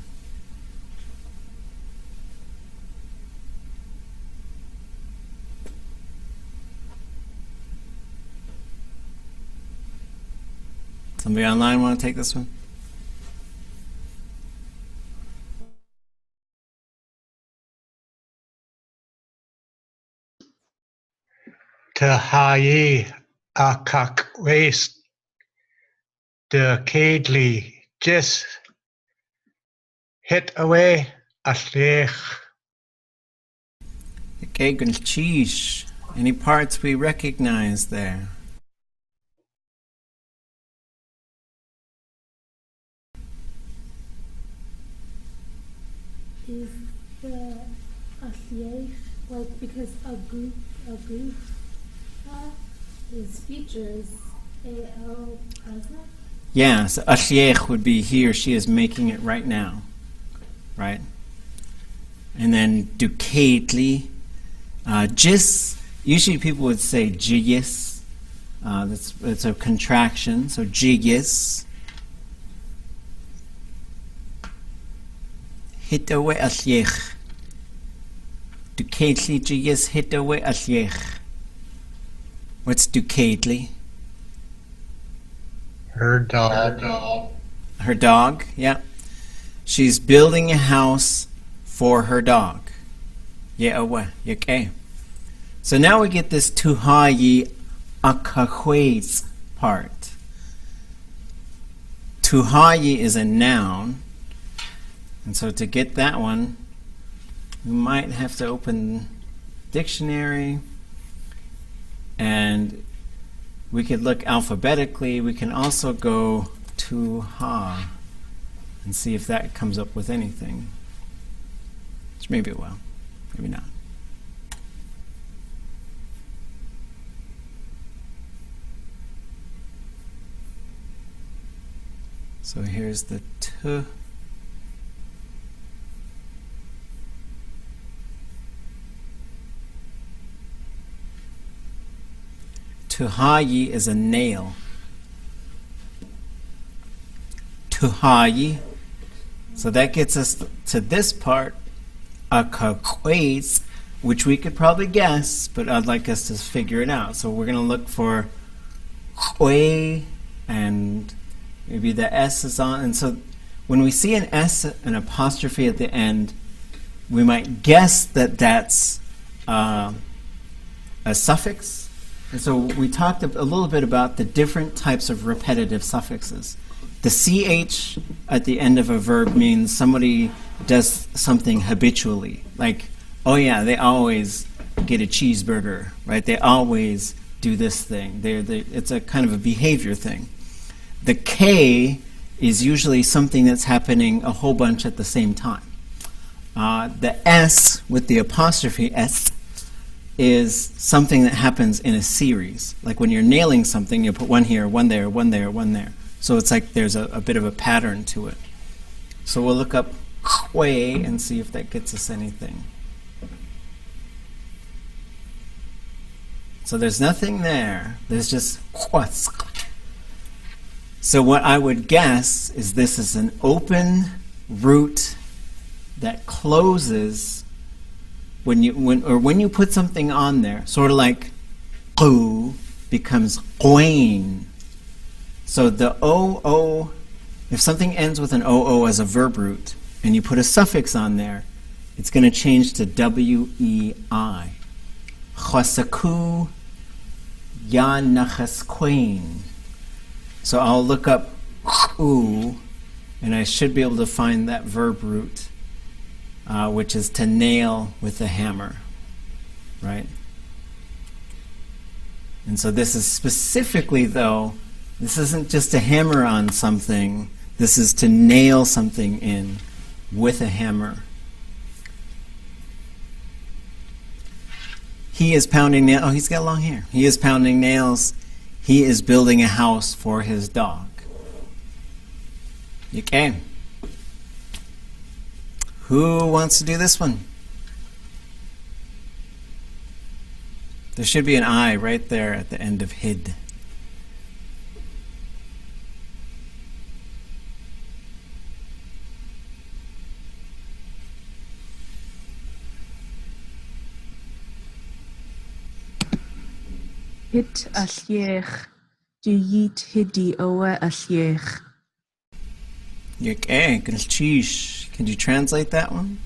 Somebody online want to take this one? Tahayi akak waste the cadely just hit away asleich. Okay, good. Sheesh. Any parts we recognize there? Is the affiliate like because a group his feature is AL present? Yeah, so ashliech would be he or she is making it right now, right? And then ducately, jis. Usually people would say jigis. That's a contraction. So jigis. Hitawe ashliech. Ducately jigis hitawe ashliech. What's ducately? Her dog. Her dog, yeah. She's building a house for her dog. Yeah, okay. So now we get this tuhayi akahwes part. Tuhayi is a noun. And so to get that one, you might have to open dictionary, and we could look alphabetically. We can also go to ha and see if that comes up with anything. Which maybe it will, maybe not. So here's the t. Tuhayi is a nail. Tuhayi. So that gets us to this part, akakwes, which we could probably guess, but I'd like us to figure it out. So we're going to look for kwe, and maybe the S is on. And so when we see an S, an apostrophe at the end, we might guess that that's a suffix. And so we talked a little bit about the different types of repetitive suffixes. The CH at the end of a verb means somebody does something habitually. Like, oh yeah, they always get a cheeseburger, right? They always do this thing. It's a kind of a behavior thing. The K is usually something that's happening a whole bunch at the same time. The S with the apostrophe S is something that happens in a series. Like when you're nailing something, you put one here, one there, one there, one there. So it's like there's a bit of a pattern to it. So we'll look up kwe and see if that gets us anything. So there's nothing there. There's just kwask. So what I would guess is this is an open root that closes when you put something on there, sort of like qu becomes qoin. So the oo, if something ends with an oo as a verb root, and you put a suffix on there, it's going to change to wei. Chasaku ya nachas qoin. So I'll look up qu, and I should be able to find that verb root. Which is to nail with a hammer, right? And so this is specifically, though, This isn't just to hammer on something. This is to nail something in with a hammer. He is pounding nails. Oh, he's got long hair. He is pounding nails. He is building a house for his dog. Okay. Who wants to do this one? There should be an I right there at the end of hid. Hit allech. Du yeet hidi owe allech. Okay, can you translate that one?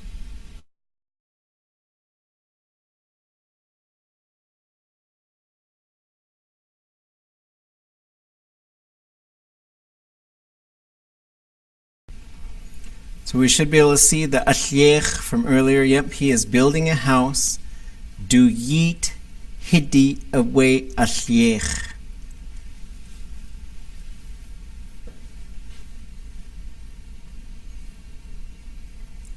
So we should be able to see the allech from earlier. Yep, he is building a house. Du yeet hidi away allech.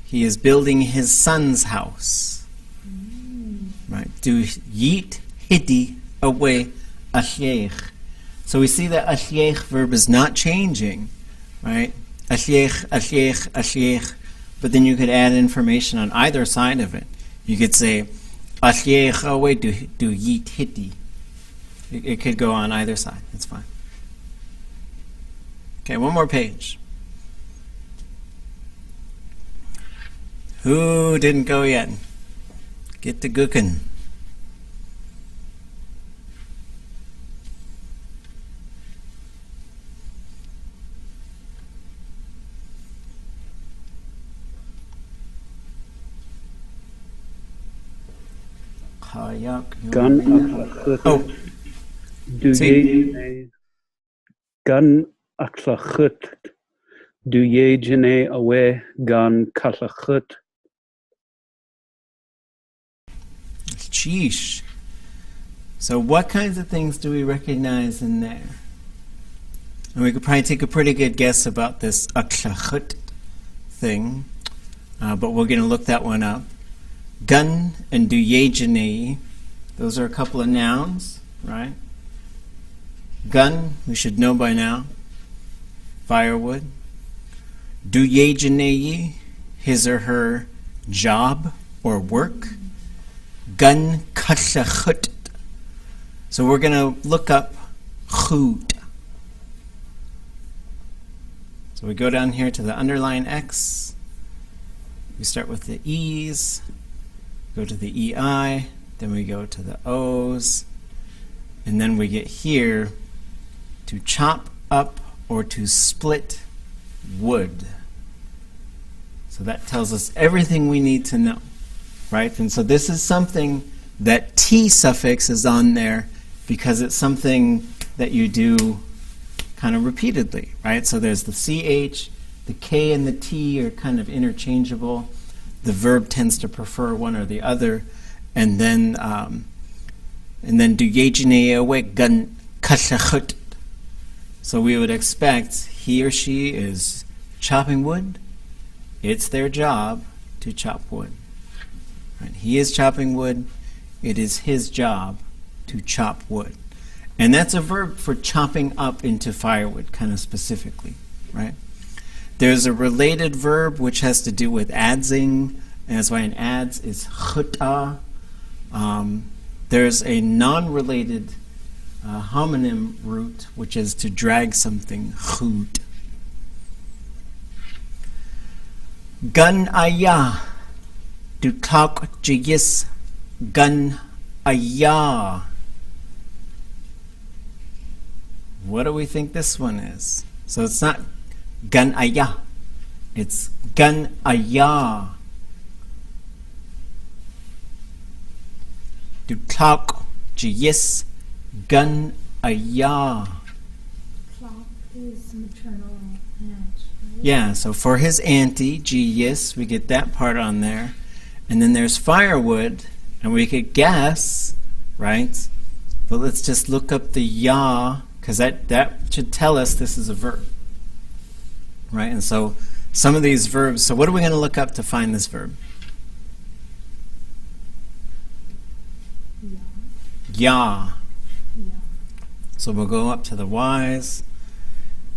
He is building his son's house. Right. Du yeet hidi away allech. So we see that allech verb is not changing, right? Allech, allech, allech. But then you could add information on either side of it. You could say allech away du yeet hidi. It could go on either side. That's fine. Okay, one more page. Who didn't go yet? Get to gookin'. Gan achlachut. Oh, Du see. ye gan achlachut. Du ye jene away gan kalachut. Sheesh. So what kinds of things do we recognize in there? And we could probably take a pretty good guess about this akshachut thing, but we're going to look that one up. Gun and duyejene, those are a couple of nouns, right? Gun, we should know by now. Firewood. Duyejene, his or her job or work. Gun kashachut. So we're going to look up chut. So we go down here to the underline X. We start with the E's, go to the EI, then we go to the O's, and then we get here to chop up or to split wood. So that tells us everything we need to know, right? And so this is something that T suffix is on there because it's something that you do kind of repeatedly, right? So there's the CH, the K and the T are kind of interchangeable. The verb tends to prefer one or the other. And then duyejene gun kashachut. So we would expect he or she is chopping wood. It's their job to chop wood. Right? He is chopping wood. It is his job to chop wood. And that's a verb for chopping up into firewood, kind of specifically, right? There's a related verb which has to do with adzing, and that's why an adz is chuta. There's a non-related homonym root, which is to drag something, chut. Gun ayah, du talk jigis, gun ayah. What do we think this one is? So it's not gun ayah, it's gun ayah. Du talk jis gun ayah. Clock is maternal aunt, right? Yeah, so for his auntie, jis, we get that part on there. And then there's firewood, and we could guess, right? But let's just look up the ya, because that should tell us this is a verb, right? And so some of these verbs, so what are we going to look up to find this verb? Ya. So we'll go up to the Y's.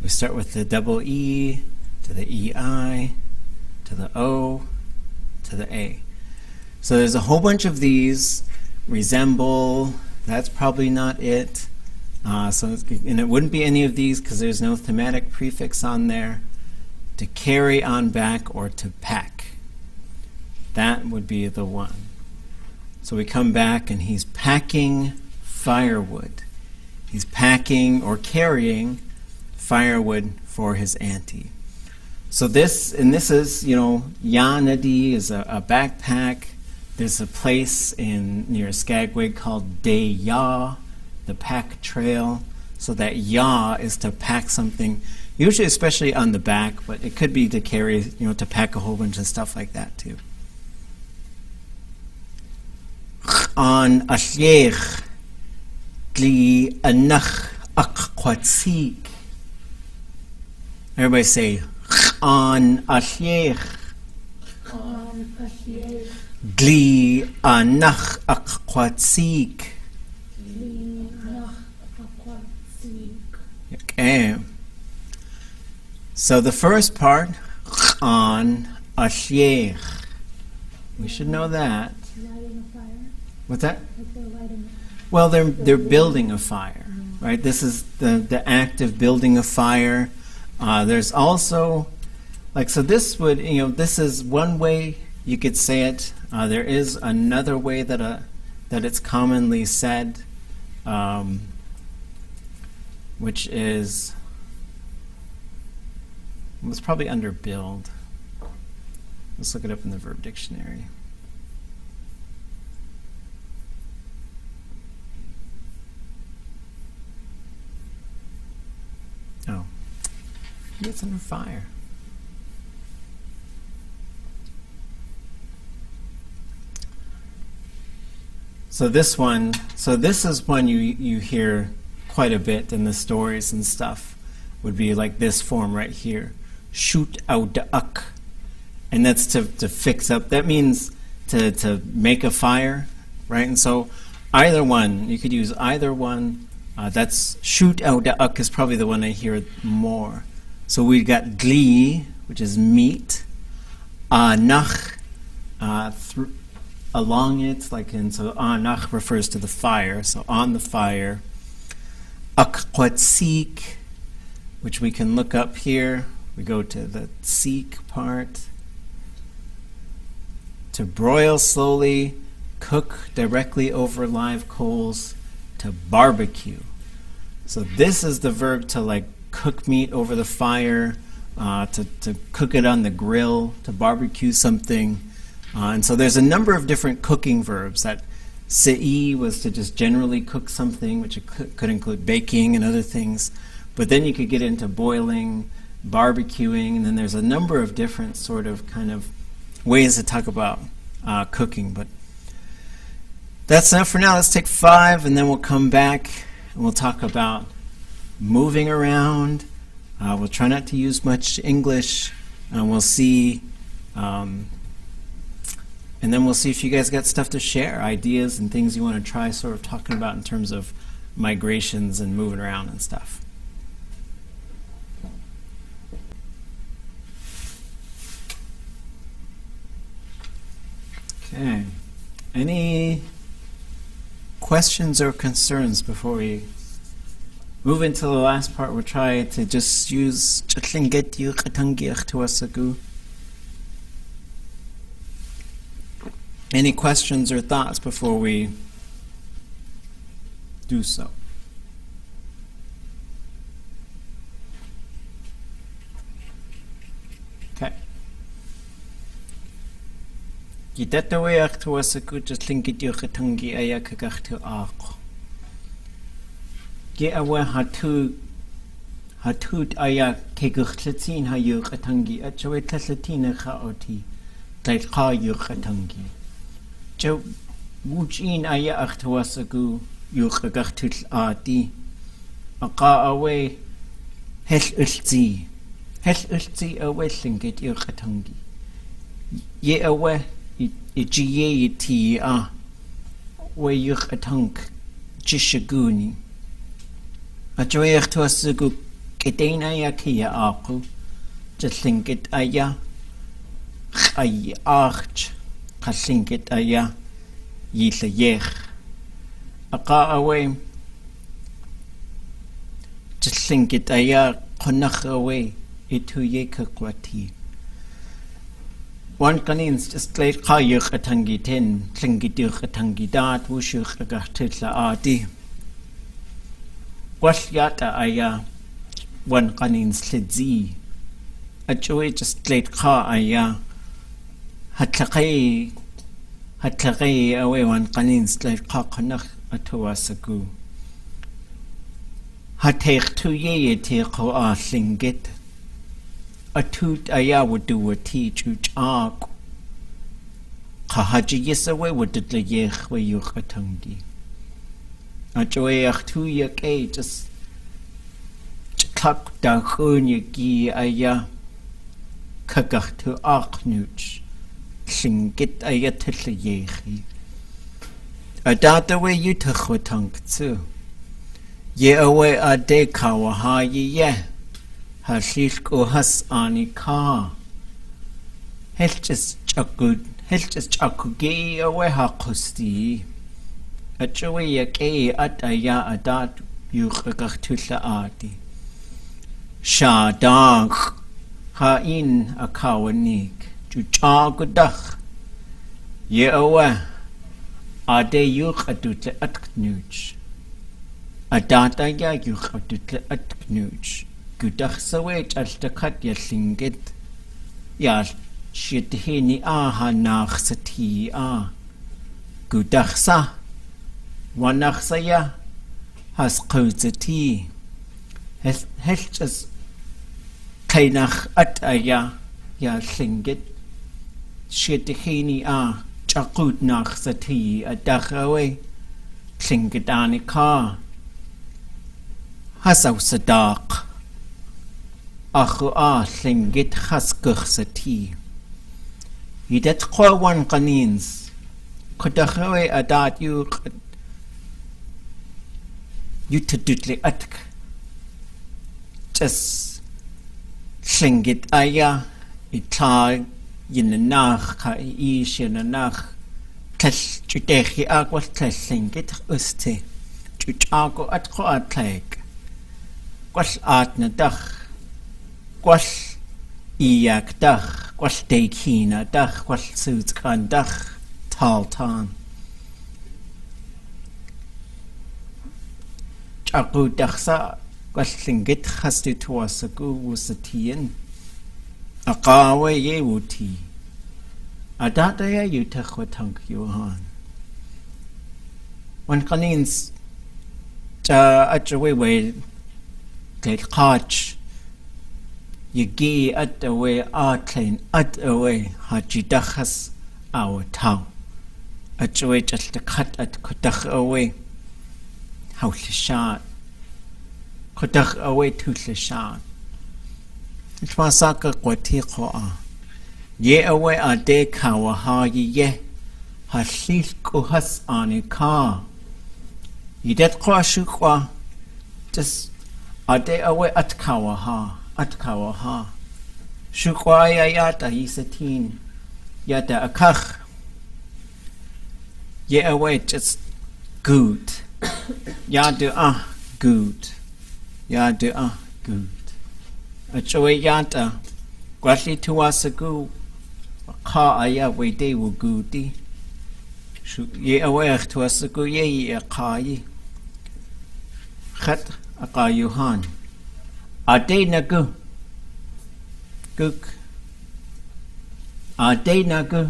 We start with the double E, to the EI, to the O, to the A. So there's a whole bunch of these. Resemble, that's probably not it. And it wouldn't be any of these because there's no thematic prefix on there. To carry on back or to pack. That would be the one. So we come back and he's packing firewood. He's packing or carrying firewood for his auntie. So this is, Yanadi is a backpack. There's a place near Skagway called De Ya, the pack trail. So that ya is to pack something, usually especially on the back, but it could be to carry, to pack a whole bunch of stuff like that too. On ashyeich gli anach akwatsik. Everybody say on ashyeich gli anach akwatsik. Okay. So the first part, on ashyeich. We should know that. Lighting a fire. What's that? Like they're lighting Well, they're building a fire, right? This is the act of building a fire. There's also, so this would, this is one way you could say it. There is another way that it's commonly said, which is, it's probably under build. Let's look it up in the Verb Dictionary. Oh, it's under fire. So this is one you hear quite a bit in the stories and stuff, would be like this form right here. Shoot out the uck. And that's to fix up. That means to make a fire, right? And so either one, you could use either one. That's shoot out the uck is probably the one I hear more. So we've got glee, which is meat. Nach, along it, so nach refers to the fire, so on the fire. Akwatsik, which we can look up here. We go to the seek part. To broil slowly, cook directly over live coals, to barbecue. So this is the verb to cook meat over the fire, to cook it on the grill, to barbecue something. And so there's a number of different cooking verbs. That se'i was to just generally cook something, which could include baking and other things. But then you could get into boiling, barbecuing, and then there's a number of different sort of kind of ways to talk about cooking. But that's enough for now. Let's take 5, and then we'll come back and we'll talk about moving around. We'll try not to use much English, and we'll see. And then we'll see if you guys got stuff to share, ideas and things you want to try sort of talking about in terms of migrations and moving around and stuff. Okay. Any questions or concerns before we move into the last part? We'll try to just use Tlingit to. Any questions or thoughts before we do so? Okay. Gitatawayak to wasaku just linkit yukatungi ayakagach to ak. Giawa hatut ayak keguchtlatin hayukatungi at chawetlatina chaoti. Tait ka yukatungi. Jo wuchin aya achtawasagu yukagartul ati Aqa away hel ulti. Hel ulti away Tlingit Irqatangi. Ye away ijiye ti we Irqatang Jishaguni. Ajoyach to Asugu Kedena Yakia Aku. Tlingit aya ay arch Tlingit aya yitla yech. Aqa away Tlingit aya konach away itu yekakwati. One canins just late kayuk atangi ten, Tlingitur atangi dat, wushuk agartitla adi. Washyata aya one canins lidzi. Ajoy just late ka aya hatlaqay away one canins late ka konach atuasagu. Hateich tu ye te ko Tlingit. Atut aya would do a teach uch ark. Kahaji yes away would the yech where you atangi. Ajoyach tu yak a just klak da hun yagi aya kagach to arknuch. Tlingit aya titla yechi. Adata way you tachwatang too. Ye away a de kawaha ye. Hashilk has ani ka. Helches chakugi away hakusti. Ajoy yake at aya adat yukagachtulla adi. Sha dag ha in a kawanik. Juchagudach. Ye away a de yuk adutle atknuch. Adata ya yuk adutle atknuch. Gudach sawet al takat ya Tlingit. Ya shithini aha nach sati Gudach sa. Wanach sa ya. Has qawzati. Helchas kainach at aya ya Tlingit. Shithini chakut nach sati adach away. Tlingit anika. Hasaw sadak. Achu Tlingit chasguch sati. Yidet kwa wan kanins. Kudachawe adat yutadutli atk. Just Tlingit aya itla yinanach ka iish yinanach. Tlel judechi agwal tlel Tlingit uste. Judago atko atleg. Gwal atnadach. Gwal iag dach, gwal deikina dach, gwal sŵtkan dach, tal tan. Jagu dach sa, gwal Tlingit chastu tuasagu wusatien. Aqawe ye wuti. Adata ya yutach watang yuhan. Wan kanins, ajawe we, gled kach. Yagi at away atlain at away hajidachas our town. At away just the cut at kudach away. How lishat. Kudach away to lishat. It was saka quatikoa. Ye away a de kawaha ye. Hashil kuhas anika. Yidet kwashukwa. Just a de away at kawaha. At kawaha. Shukwaya yata yisatin. Yata akach. Ye away just good. Yadu good. Yadu good. Achoe yata. Gwatli tuwasagu. Ka aya we de wu goody. Ye away tuwasagu ye akayi. Khat akayuhan. Ade nagu. Guk. Ade nagu.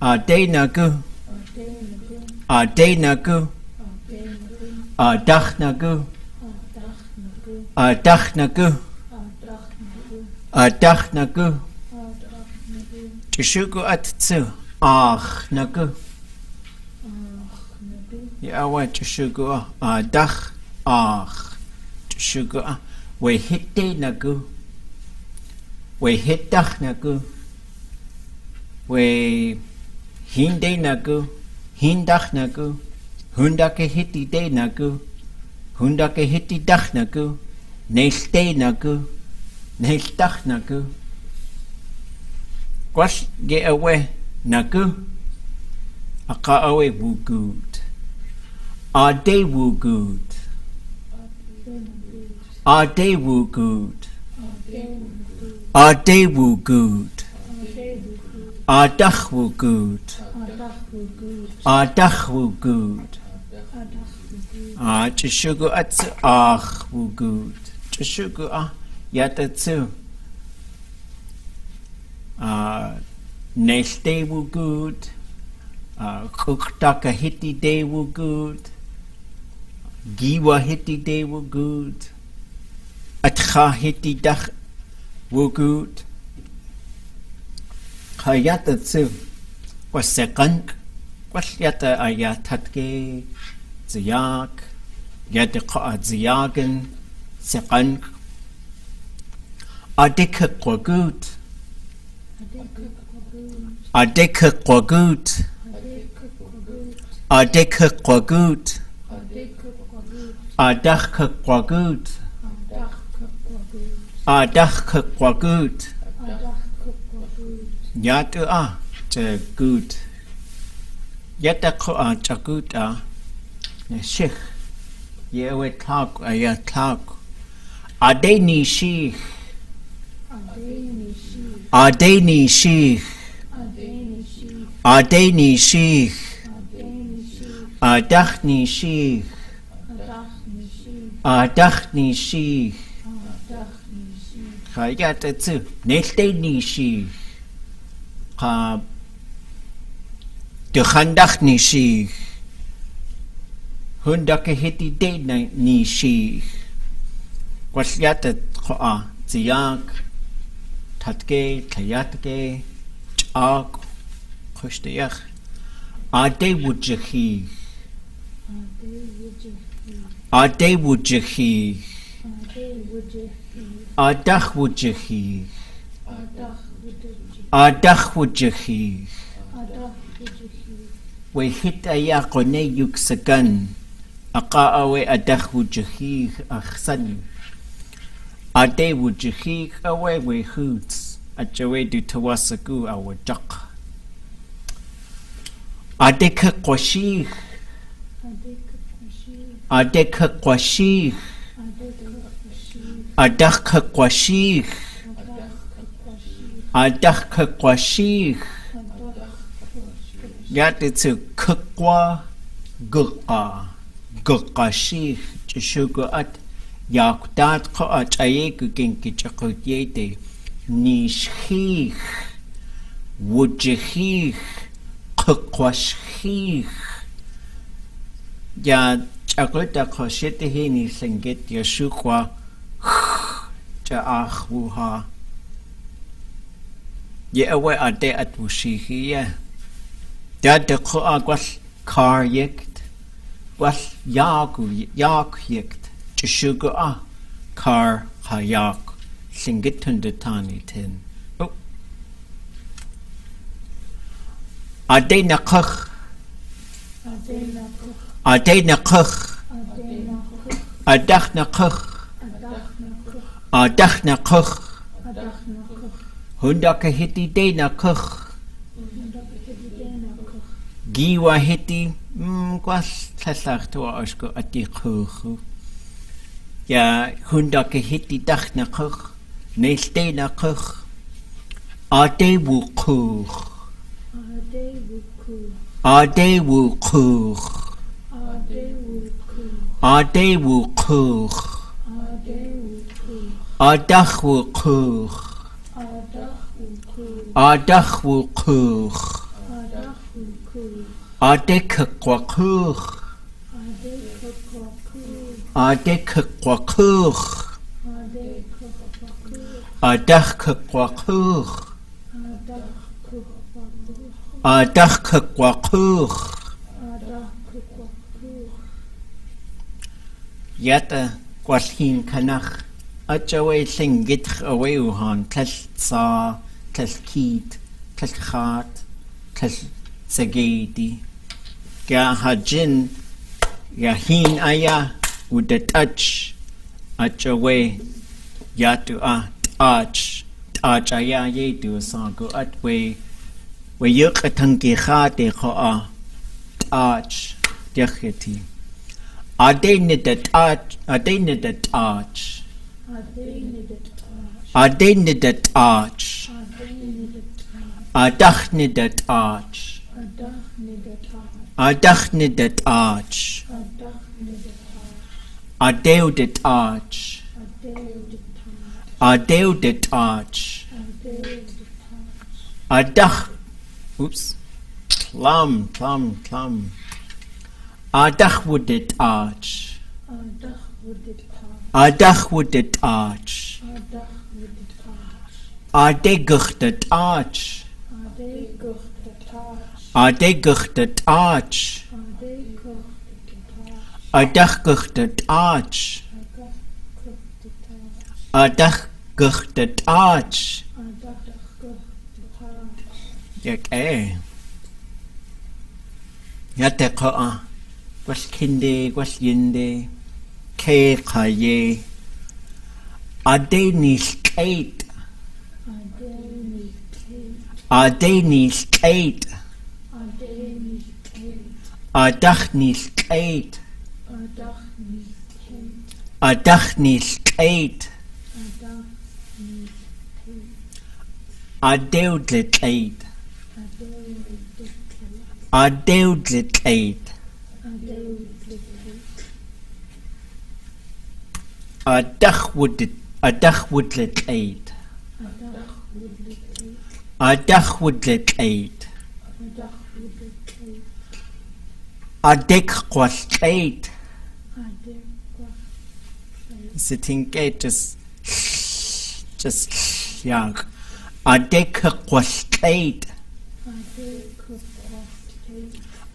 Ade nagu. Ade nagu. Adach nagu. Adach nagu. Adach nagu. Tishugu atsu. Ach nagu. Ya wa tishugu adach. Sugar, we hit day nagu. We hit dach nagu. We hinde nagu. Hindach nagu. Hundake hitti day nagu. Hundake hitti dach nagu. Neil day nagu. Neil dach nagu. Quash get away nagu. Aka away woo good. Are they woo good? Are they woo good? Are they woo good? Are dach woo good? Are dach woo good? Chishugu atsu woo good. Chishugu yatatsu. Next day woo good. Kuktaka hitti day woo good. Giwa hitti day woo good. Atcha hitti dach woo good. Hayatatsu. Was sekank. Was yata ayatatke. Ziyak. Yata ka ziyagen. Sekank. Adika kwagut. Adika kwagut. Adika kwagut. Adaka kwagut. Adaka kwagut. Yatu te good. Yata ko chagut shich. Yewe talk talk. Adeni shich. Adeni shich. Adeni shich. Adachni shich. Adachni shich. Hayatatsu. Nechteni shich. De gandach ni shich. Hundake hitti de ni shich. Wasyatat ziyak. Tatke, tayatke, chak, khushtiach. Ade wujahich. Ade wujahich. Adach wujahich. Adach wujahich. We hit ayakone yuksagan. Akaawe adach wujahich achsan. Ade wujahich away we hoots. Ajawe du tawasagu awa jak. Adeka kwashich. Adeka kwashich. Adaka kwashich. Adaka kwashich. Yatitsu kukwa gukka. Gukkashich. Chishugu at yakdat ko at ayeku genki chakutyete. Nishich. Wujahich. Kukwashich. Ya chakuta koshete ni Tlingit yashukwa. Chaach wuha. Ye awe ade at wushihi ya. Dada ko agwas kar yekt. Was yaku yekt. Chishugu kar hayak. Tlingit tundatani tin. Ade nakach. Ade nakach. Adach nakach. Adach nakach. Hundaka hitti de nakach. Giwa hitti. Kwas tlasach to asko ati kuchu. Ya hundaka hitti dach nakach. Neste nakach. Ade wukuch. Ade wukuch. Ade wukuch. Adach wukuch. Adach wukuch. Ade kukwakuch. Ade kukwakuch. Adach kukwakuch. Adach kukwakuch. Yata Kwashin Kanach Achawe Tlingit away uhan Tlech Tsa Tlech Keet Tlech Khat Tlech Sagedi Ga Hajin Yahin Aya with the touch Achawe Yatu Touch Aya Yedu Sango Atway we yuk atanki khate kho touch dikheti adene the touch adene the touch adene the touch adachne the touch adachne the touch adeu the touch adeu the touch adach oops plum adach would it arch adach would it arch adeguchtet arch adeguchtet arch adachguchtet arch adachguchtet arch Yak Yate Koa was Kinde was Yinde K Kaye Adeni skate Adeni skate Adachni skate Adachni skate Adeudlet Adeudlet Adachwoodlet Adachwoodlet Adekquastlate Sitting gate just young Adekquastlate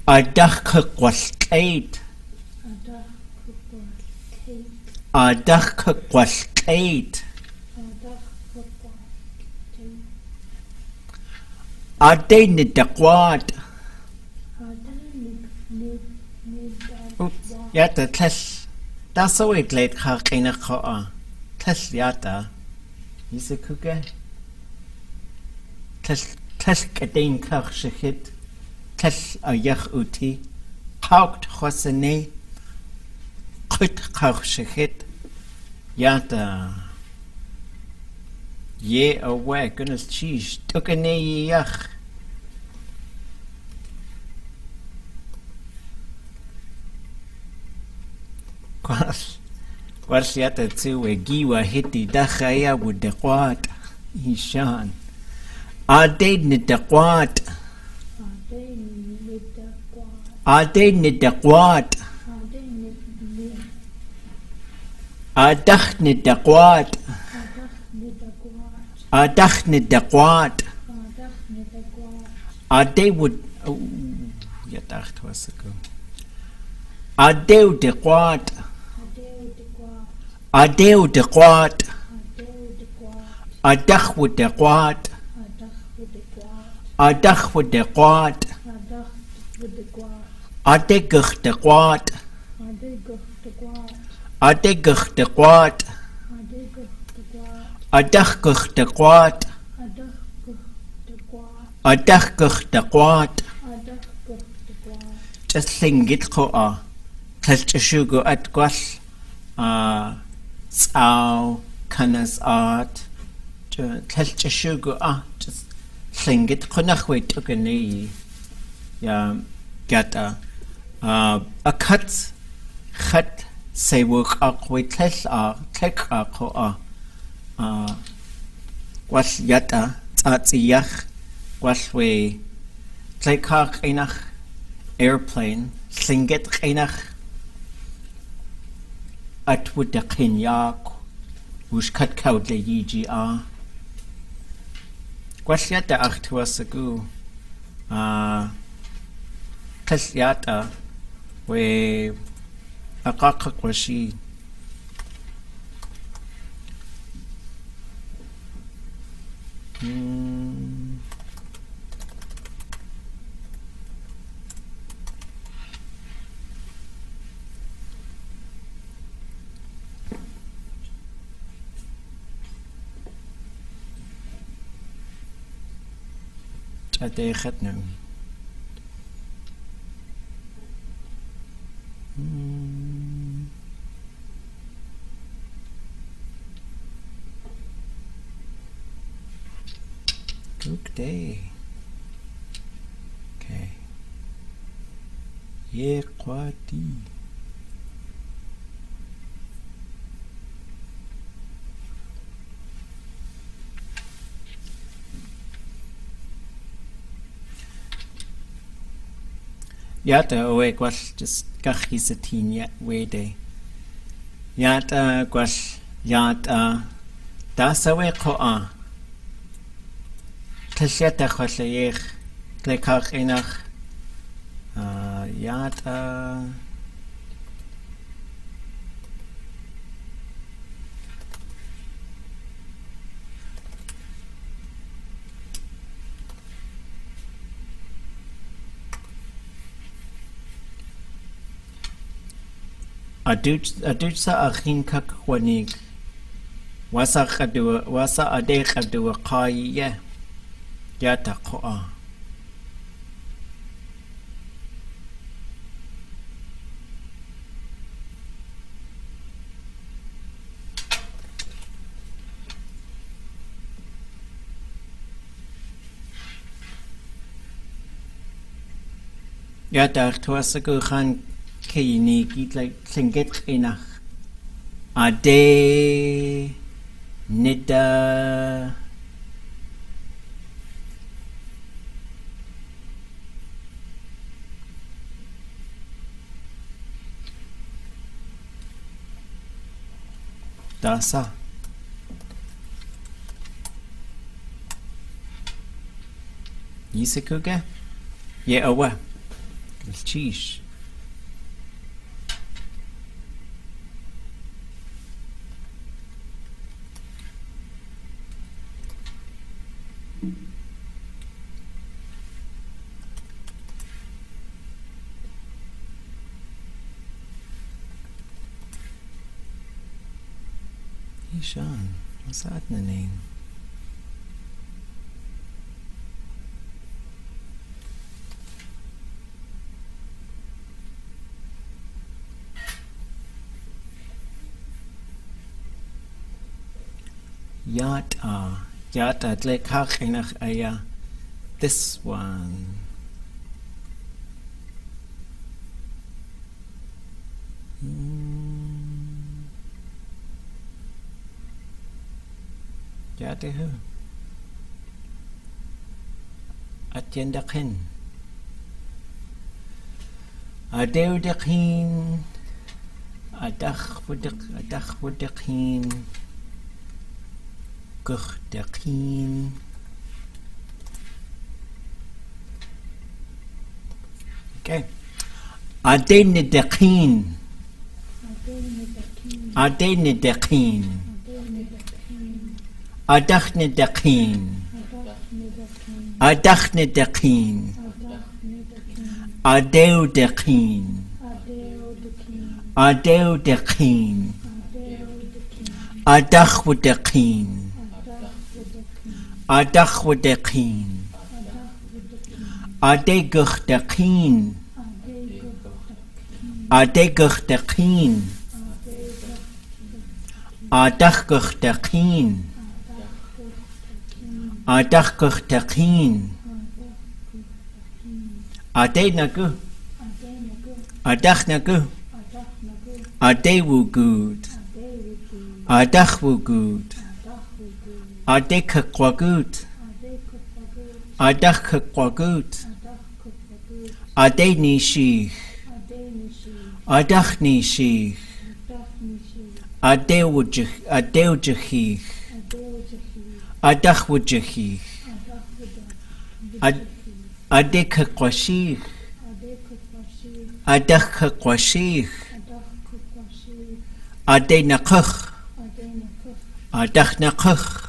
Adachquastlate Adachquastlate Adenidaqwat Yata tlesh that's so it late Hakina Koa Tlesh Yata Yisikuke Tlesh Kadin Kach Shahit Tlesh Ayach Uti Kaukt Hosene Kut Kach Shahit Yata Ye away goodness cheese took a ne yach Quas yata tsu a giwa hiti dachaya with the quat Hishan Ade nidaqwat Ade nidaqwat Adach nidaqwat Adach nidaqwat Ade would Yadacht was a go Adeu deqwat Adeu deqwat Adach would deqwat Adach would deqwat Adeguch deqwat Adeguch deqwat Adachguch deqwat Adachguch deqwat Just Tlingit Koa Tleshugo at Gwas Tsao Kanas art Tleshugo just Tlingit Konachwe Tugani Ya Gata a cut Khat say work up with Tlek Koa Was Yata Tzatziyach Was we Tlekak Inach airplane Tlingit Inach At would the Kinyak Wush cut cow the YGR Was Yata Acht was a goo Tes Yata we a kakak was she Adeghatnu. Good day. Okay. Ye kwati. Yata owe gwash just gachi satin yat wede. Yata gwash yata dasawe koa. Tasheta khwashayekh klekach enach yata aduch sa akhin kakwanig wasa adek adua qaiya yata qoa yata tuasagu khan kini like Tlingit inach ade nida dasa yisikuga ye awa cheese. Sean, what's that in the name? Yata tlekach enach aya. This one. Yate who? Atyendakin. Adeudakin. Adachwudakin. Guchdakin. Okay. Adenidakin. Adenidakin. Adachnidakin. Adachnidakin. Adeudakin. Adeudakin. Adachwudakin. Adachwudakin. Adeguchdakin. Adeguchdakin. Adachguchdakin. Adachguchdakin. Adenagu. Adachnagu. Adewugud. Adachwugud. Adekakwagut. Adachkakwagut. Adenishich. Adachnishich. Adewujachich. Adachwujachich. Adekakwashich. Adachkakwashich. Adenakach. Adachnakach.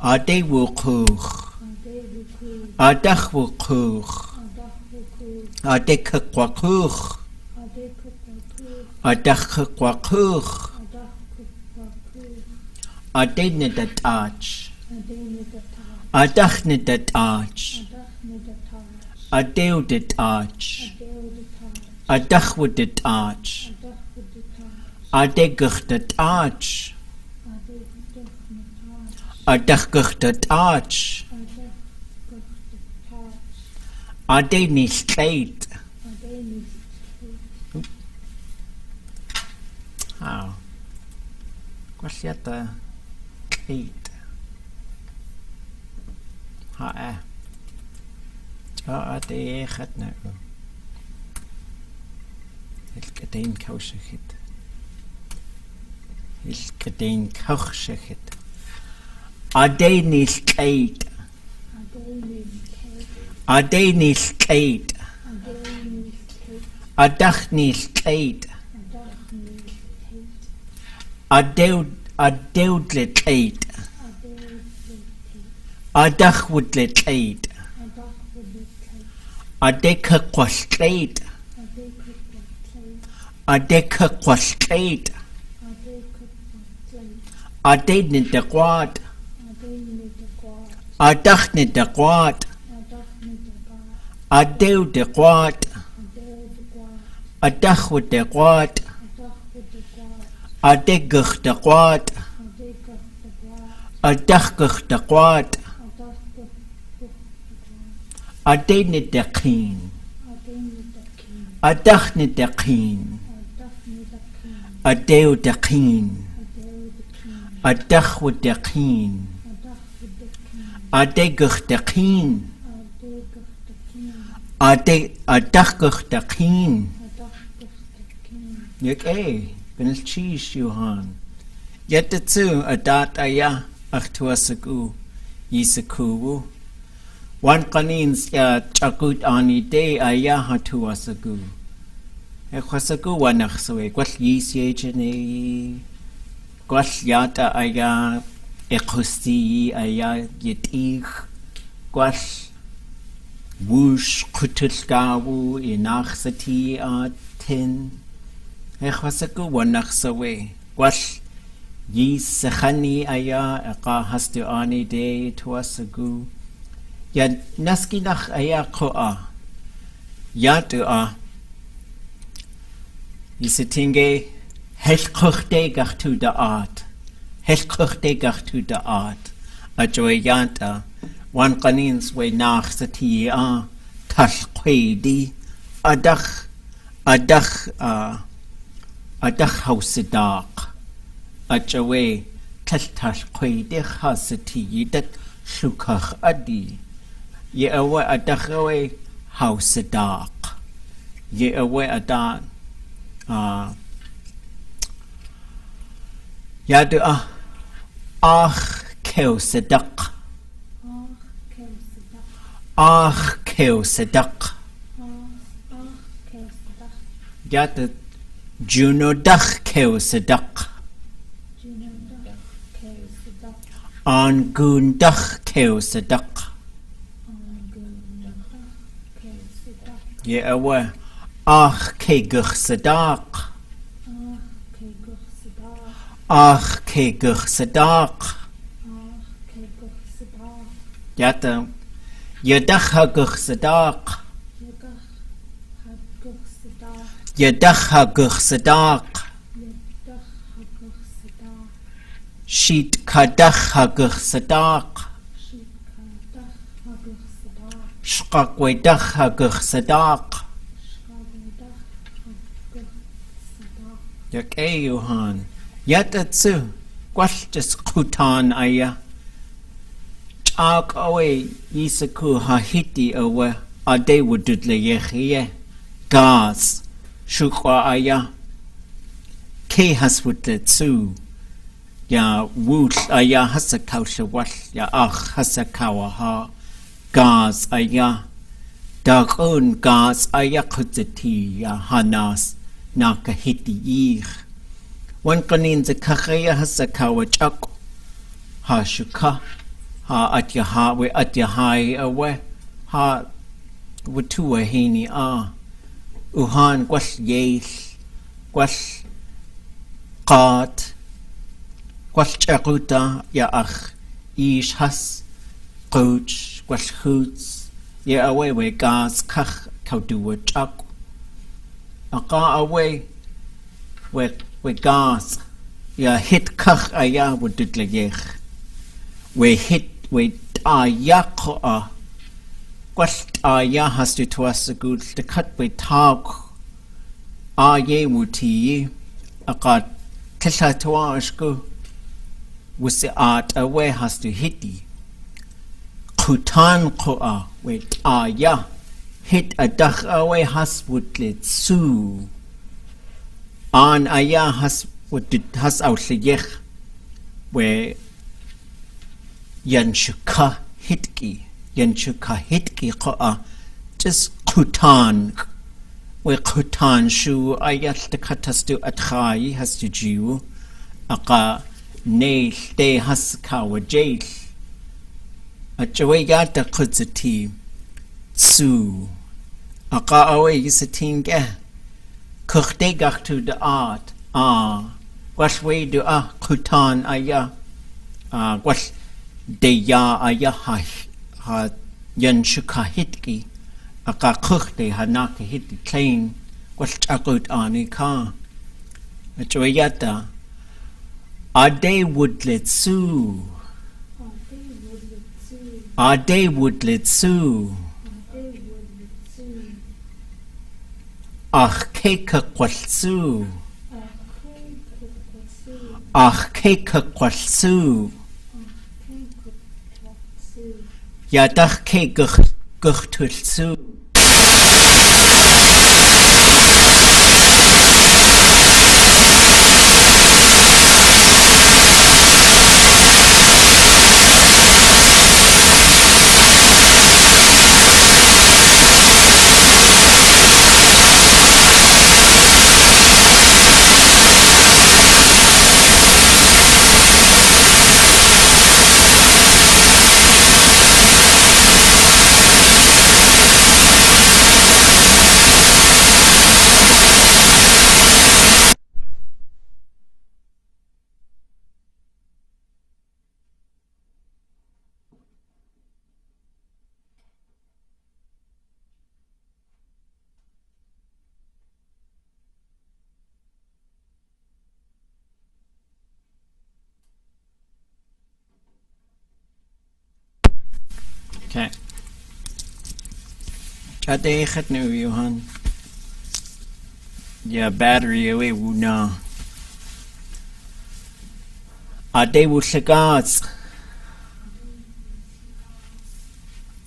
Ade wukuch. Adach wukuch. Ade kukwakuch. Adach kukwakuch. Ade nidatach. Adach nidatach. Adeu detach. Adach wudetach. Adegach detach. Adach detach. Ade nisleit. How? Gwalliada cleid. Ha ade echad na o. Hilgadein kawshachid. Hilgadein kawshachid. Ade nisleit. Ade nisleit. Adach nisleit. Adeudlet. Adach woodlet. Adekakwastleit. Adekakwastleit. Adednidakwad. Adachnidakwad. Adeudakwad. Adachwudakwad. Adegachdakwad. Adachgachdakwad. Adenidakin. Adachnidakin. Adeudakin. Adachwudakin. Adegachdakin. Adachgachdakin. Okay, ganil cheese Johan. Yetetsu adat aya achtuasagu yisakuwu. One kanins ya chakut ani de aya hatuasagu. Ekwasagu wanachsawe gwal yisiejene gwal yata aya ekusti aya yetig gwal wush kutilgawu inachsati atin. Ekwasagu wanachsawe gwal yisachani aya eka hastu ani de tuasagu. Ya naskinach aya koa. Yatua. Yisatinge helkuchte gachtu da art. Helkuchte gachtu da art. A joy yanta. Wan kanins we nach sati tashquedi. Adach hausidak. A joy tashquedi hasati dat shukach adi. Ye awe adachawe hausidak. Ye awe adat. Yadu ach keo sedak. Ach keo sedak. Yadu juno dach keo sedak. Angun dach keo sedak. Ye awe ach kegach sedak. Ach kegach sedak. Yata yadach hagach sedak. Yadach hagach sedak. Sheet kadach hagach sedak. Shqaqwedach hagach sedak. Yak Johan. Yatatsu. Gwaltis kutan aya. Chak awe yisaku hahiti awe. Ade wududle yechiye. Gaz. Shukwa aya. Ke haswudletsu. Ya wut aya hasakausha wal. Ya ach hasakawa ha. Gaz aya. Dakun gaz aya kutzati ya hanas. Nakahiti ich. One kanin the kakaya hasakawa chako. Hashuka. ha at yaha we at yahai awe ha wutua hini a uhan gwas yeis gwas qat gwas chakuta ya ach ish has coach gwas hoots ya awe we gas kach kaudu chak aka awe we gas ya hit kach aya wudutlegech we hit we ayako a gwas aya has to us a good the cut we talk aye wuti aka kisha tuashku was the art away has to hiti kutan koa wait aya hit a dach away has woodlet su an aya has what did has outlegech where yanshuka hitki koa just kutan where kutan shu ayat the katastu atchai has to jew aka nail de has kawa jail a jawayata kudzati su aka away yisating kuchte gach to the art was way do kutan aya was de ya aya ha yanshuka hitki aka kuchte hanaka hit clean was chakut anika a jawayata a day woodlet su a day woodlet su ach keka kwalsu ach keka kwalsu ya dach ke guchtulsu Okay. Chade khat nu Johan. Yeah, battery away wuna. Ade wu shagaz.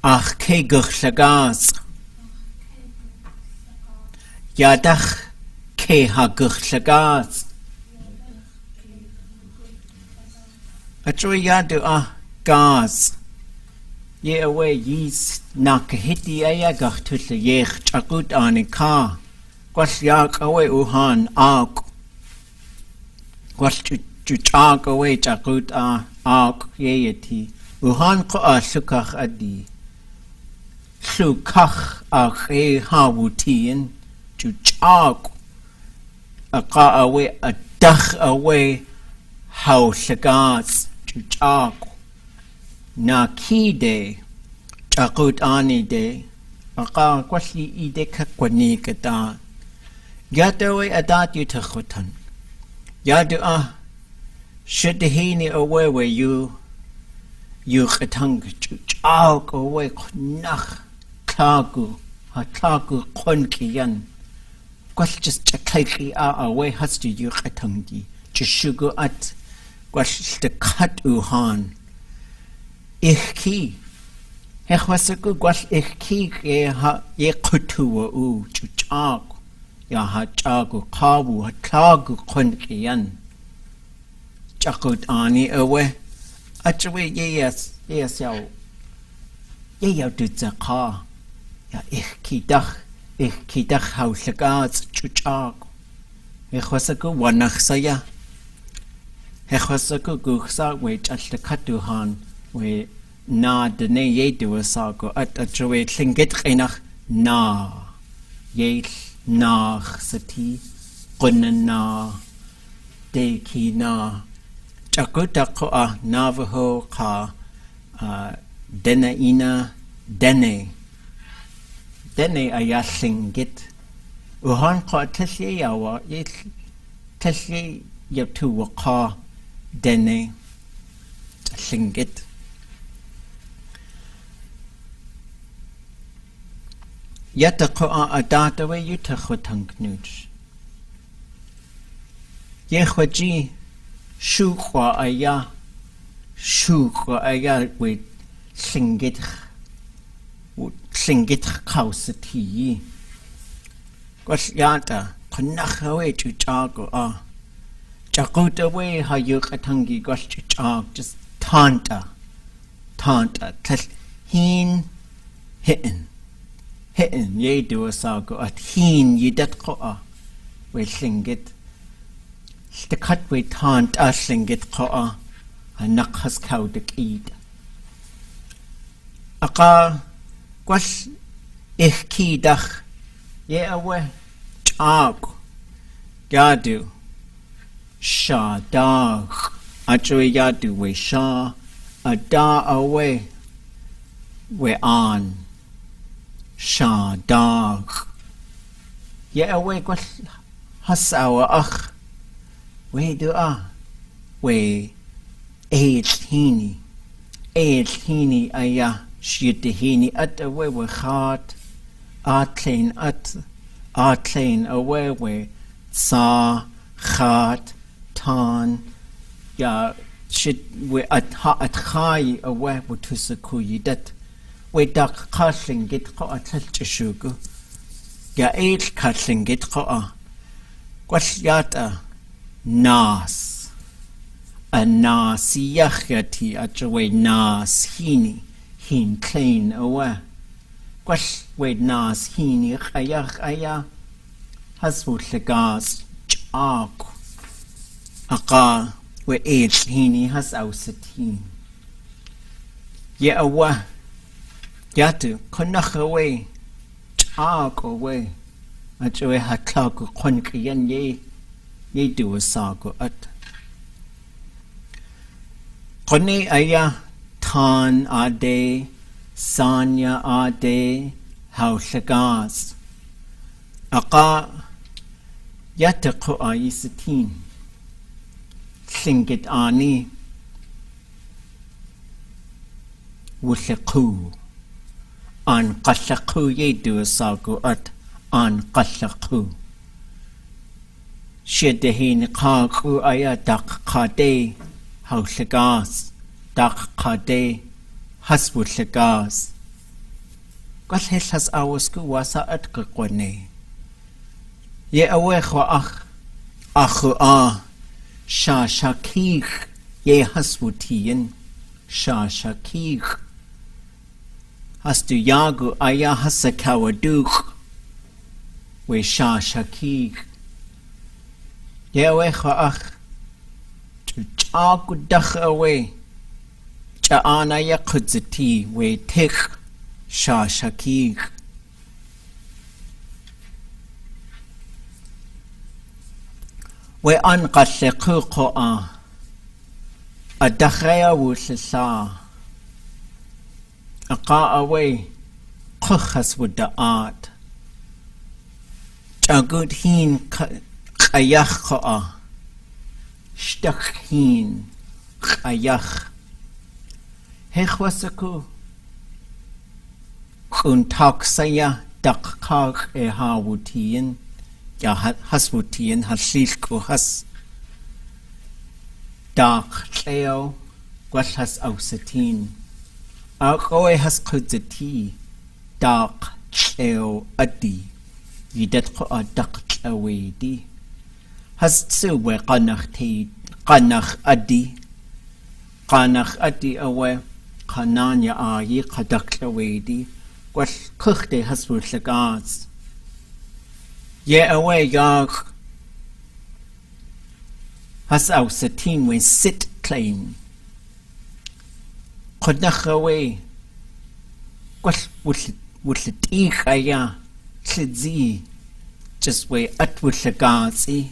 Ach ke guch shagaz. Yadach ke ha guch shagaz. Achoy yadu gaz. Ye away yis nakahiti ayagach tutle yech chakut anika. Gwas yak away uhan ak. Gwas chuchak away chakut ak yeyati. Uhan ko sukach adi. Sukach ak hawutien. Chuchak. Aka away adach away how shagas. Chuchak. Na ki de chakut ani de aka kwasi ide kakwani kata yadawe adat yutakutan yadu shadhini away where you katang chak away nach klagu hatlagu konkiyan kwas just chakaki away has to you katangi chishugu at kwas the kat uhan ich wasaku gwas ich ye kutuwa chuchak ya hachagu kabu hatlagu konkiyan chakut ani awe achwe yes yau dutzaka ya ich kidach hauslagaz chuchak ich wasaku wanach saya ich wasaku guchsa we chashtakatuhan we na dene ye do sago at joe Tlingit qinach na ye nach sati qunna de ki na chakutako a Navajo ka dena ina dene aya Tlingit uhan ka tashye yawa ye tashye yatu waka dene Tlingit yata ko a data we yuta khotangnuch ye khwaji shukwa aya we Tlingit kausati gwas yata konakhawe chuchago a chakota we hayuk atangi gwas chuchag just tanta tas hin hitten ye do a sago at hin yidat ko a we Tlingit the cut we tant a Tlingit ko a nakhas kaudik eid aka gwas kidach ye awe chag yadu sha dag achwe yadu we sha a da away we on sha dag ye awe gwas hasawa ach we do a we hini aya shitihini at away we heart atlain away we sa heart tan ya shit we at high away we to sakuyi that we dak casting get ko at sugar ya casting get ko a quas yata nas a nasiyachati at away nas hini hin clean away quas we nas hini aya hasfut legas chak aka we hini has ausatin ye awa yatu konach away chak away at away hatlak konkiyan ye do a sago at Kone aya tan ade sanya ade haushagas aka yatako aisatin Tlingit ani wushaku an qashaku ye do sago at an qashaku shedehin qaku aya dak qade haushagas dak qade haswushagas qas has awsku wasa at qone ye awe khwa akhu a sha shakik ye haswutiyen sha shakik hastu yagu aya hasakawaduk we sha shakik ye awe khwa chaku dakh away chaana yaqudzati we tik sha shakik we anqashiqu a dakhaya wusha aqa away khas with the art chagut hin qayakh Stakhin ayach hechwasaku kuntaksaya dakkak hawutiyen ya haswutiyen hasilku has dak leo gwas has ausatin akoe has kudzati dak leo adi yidat ko adak awedi has we qanach adi away qananya ayi qadaklawedi was kuchte has wushagas ye away yag has ausatin when sit claim Kodnachawe, would it eekaya, slidzi, just way at would the gazi.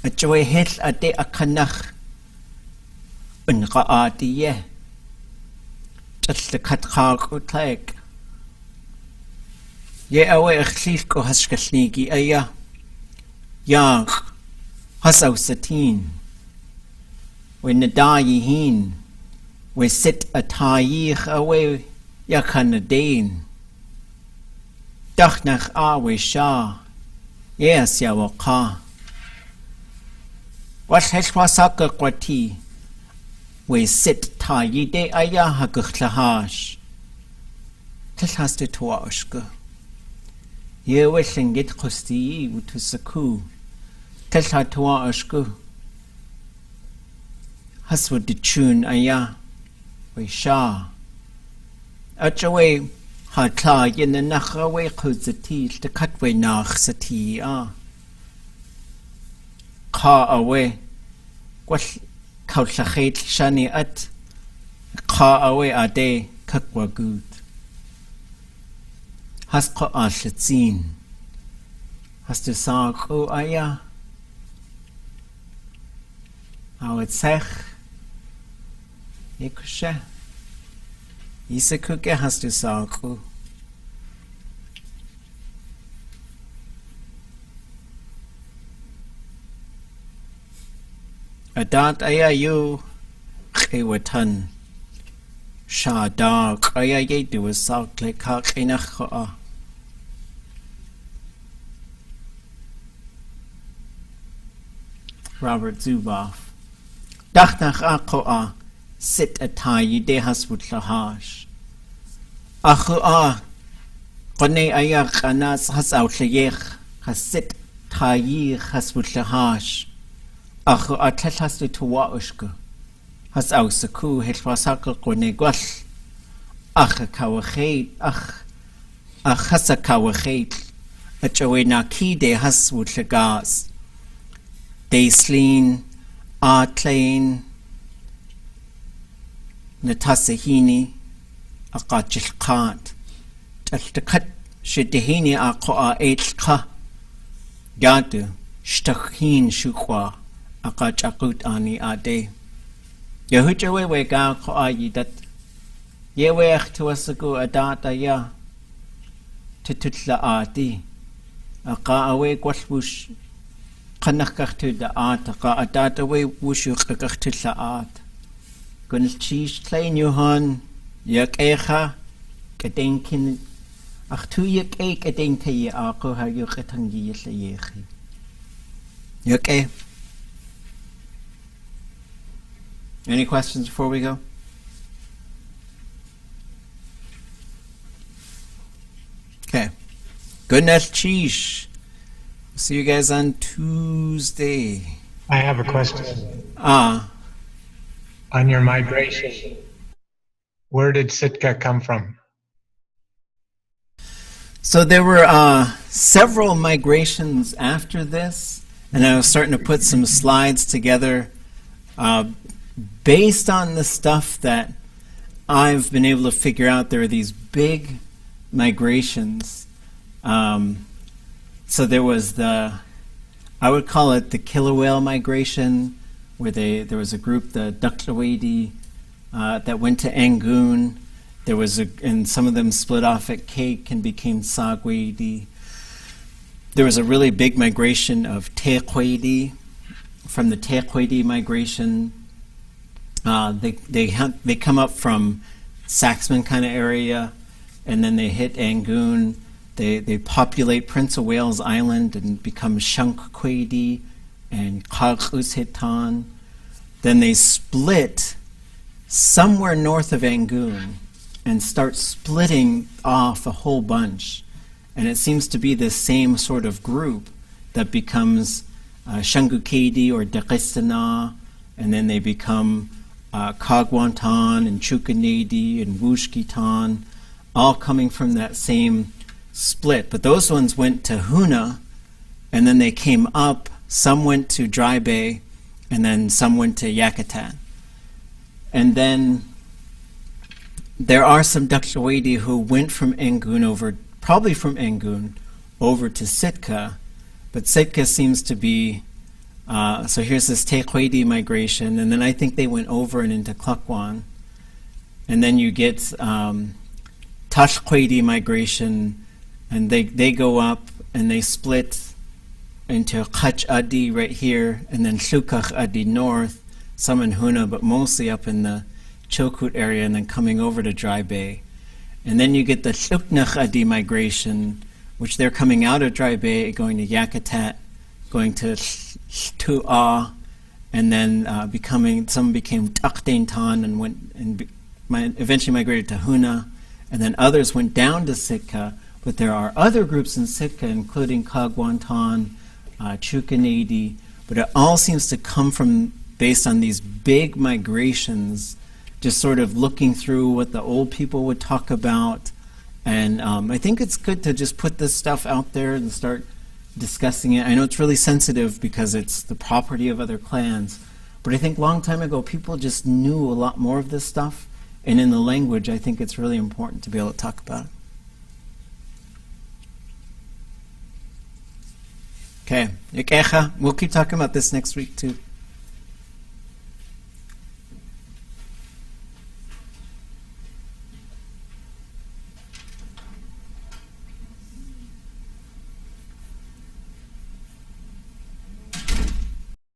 A joy hit a de a kanach, unraati ye. Just the cat hog would like. Ye away a chlifko has kasniki aya. Yang has out satin. When the die hin, we sit a tie away yakanadain. Dachnach awe sha. Yes, yawaka. What has wasaka quati? We sit tie de aya haguklahash. Till has to toashka. Ye wishing get costi to saku. Till ha toashku. Has what the tune aya. We sha. Achaway. Hatla yin the nachaway kuzati the cutway nach sati Ka away. What kautlachet shani at ka away a day kakwa good. Has ka ashatzin. Has to sa ko aya. How it sech. Ikusha. Isakuke has to saku. Adat aya you Kiwatan Sha dark aya ye do a sak like kakinacha. Robert Zuboff. Dachnach akoa. Sit a tie de has would lahash. Achu Kone ayak anas has out leyech has sit tie has would lahash. Achu tel has to waushka. Has out saku het wasaka kone gwash. Ach kawachet ach has a kawachet. A joe na ki de has would lagas. De sleen tlain. Natasahini Akachilkat Taltakat Shidihini Akoa Eichka Yadu Shtahin Shukwa Akachakut Ani Ade Yahujawe Wega Koa Yidat Yewech to Asagu Adata Ya Titutla Adi Aka away Gwashwush Kanakach to the art Aka Adata way Wushukakach to the art. Gunil cheese klein Johan, yak echa, gedenken, ach tu yak gedenken je ako ha juk etangi je yechi. Yak Any questions before we go? Okay. Gunil cheese. See you guys on Tuesday. I have a question. On your migration, where did Sitka come from? So there were several migrations after this, and I was starting to put some slides together based on the stuff that I've been able to figure out. There are these big migrations. So there was I would call it the killer whale migration, where there was a group, the Duklawadi, that went to Angoon. There was and some of them split off at Cake and became Sagwadi. There was a really big migration of Tequadi. From the Tequadi migration, they come up from Saxman kind of area, and then they hit Angoon. They populate Prince of Wales Island and become Shankquadi and Kagushitan. Then they split somewhere north of Angoon and start splitting off a whole bunch. And it seems to be the same sort of group that becomes Shangukadi or Dagestana, and then they become Kagwantan and Chukanadi and Wushkitan, all coming from that same split. But those ones went to Huna, and then they came up. Some went to Dry Bay, and then some went to Yakutat. And then there are some Dakshawadi who went from Engun over, probably from Engun, over to Sitka, but Sitka seems to be, so here's this Tequadi migration, and then I think they went over and into Klukwan, and then you get Tashquadi migration, and they go up and they split into Khach Adi right here, and then Shukach Adi north, some in Huna, but mostly up in the Chilkoot area, and then coming over to Dry Bay. And then you get the Shuknach Adi migration, which they're coming out of Dry Bay, going to Yakutat, going to Tu'a, and then some became Taktain Tan and went and eventually migrated to Huna, and then others went down to Sitka. But there are other groups in Sitka, including Kagwantan, Chukanadi, but it all seems to come from based on these big migrations, just sort of looking through what the old people would talk about. And I think it's good to just put this stuff out there and start discussing it. I know it's really sensitive because it's the property of other clans, but I think a long time ago people just knew a lot more of this stuff, and in the language I think it's really important to be able to talk about it. Okay, we'll keep talking about this next week too.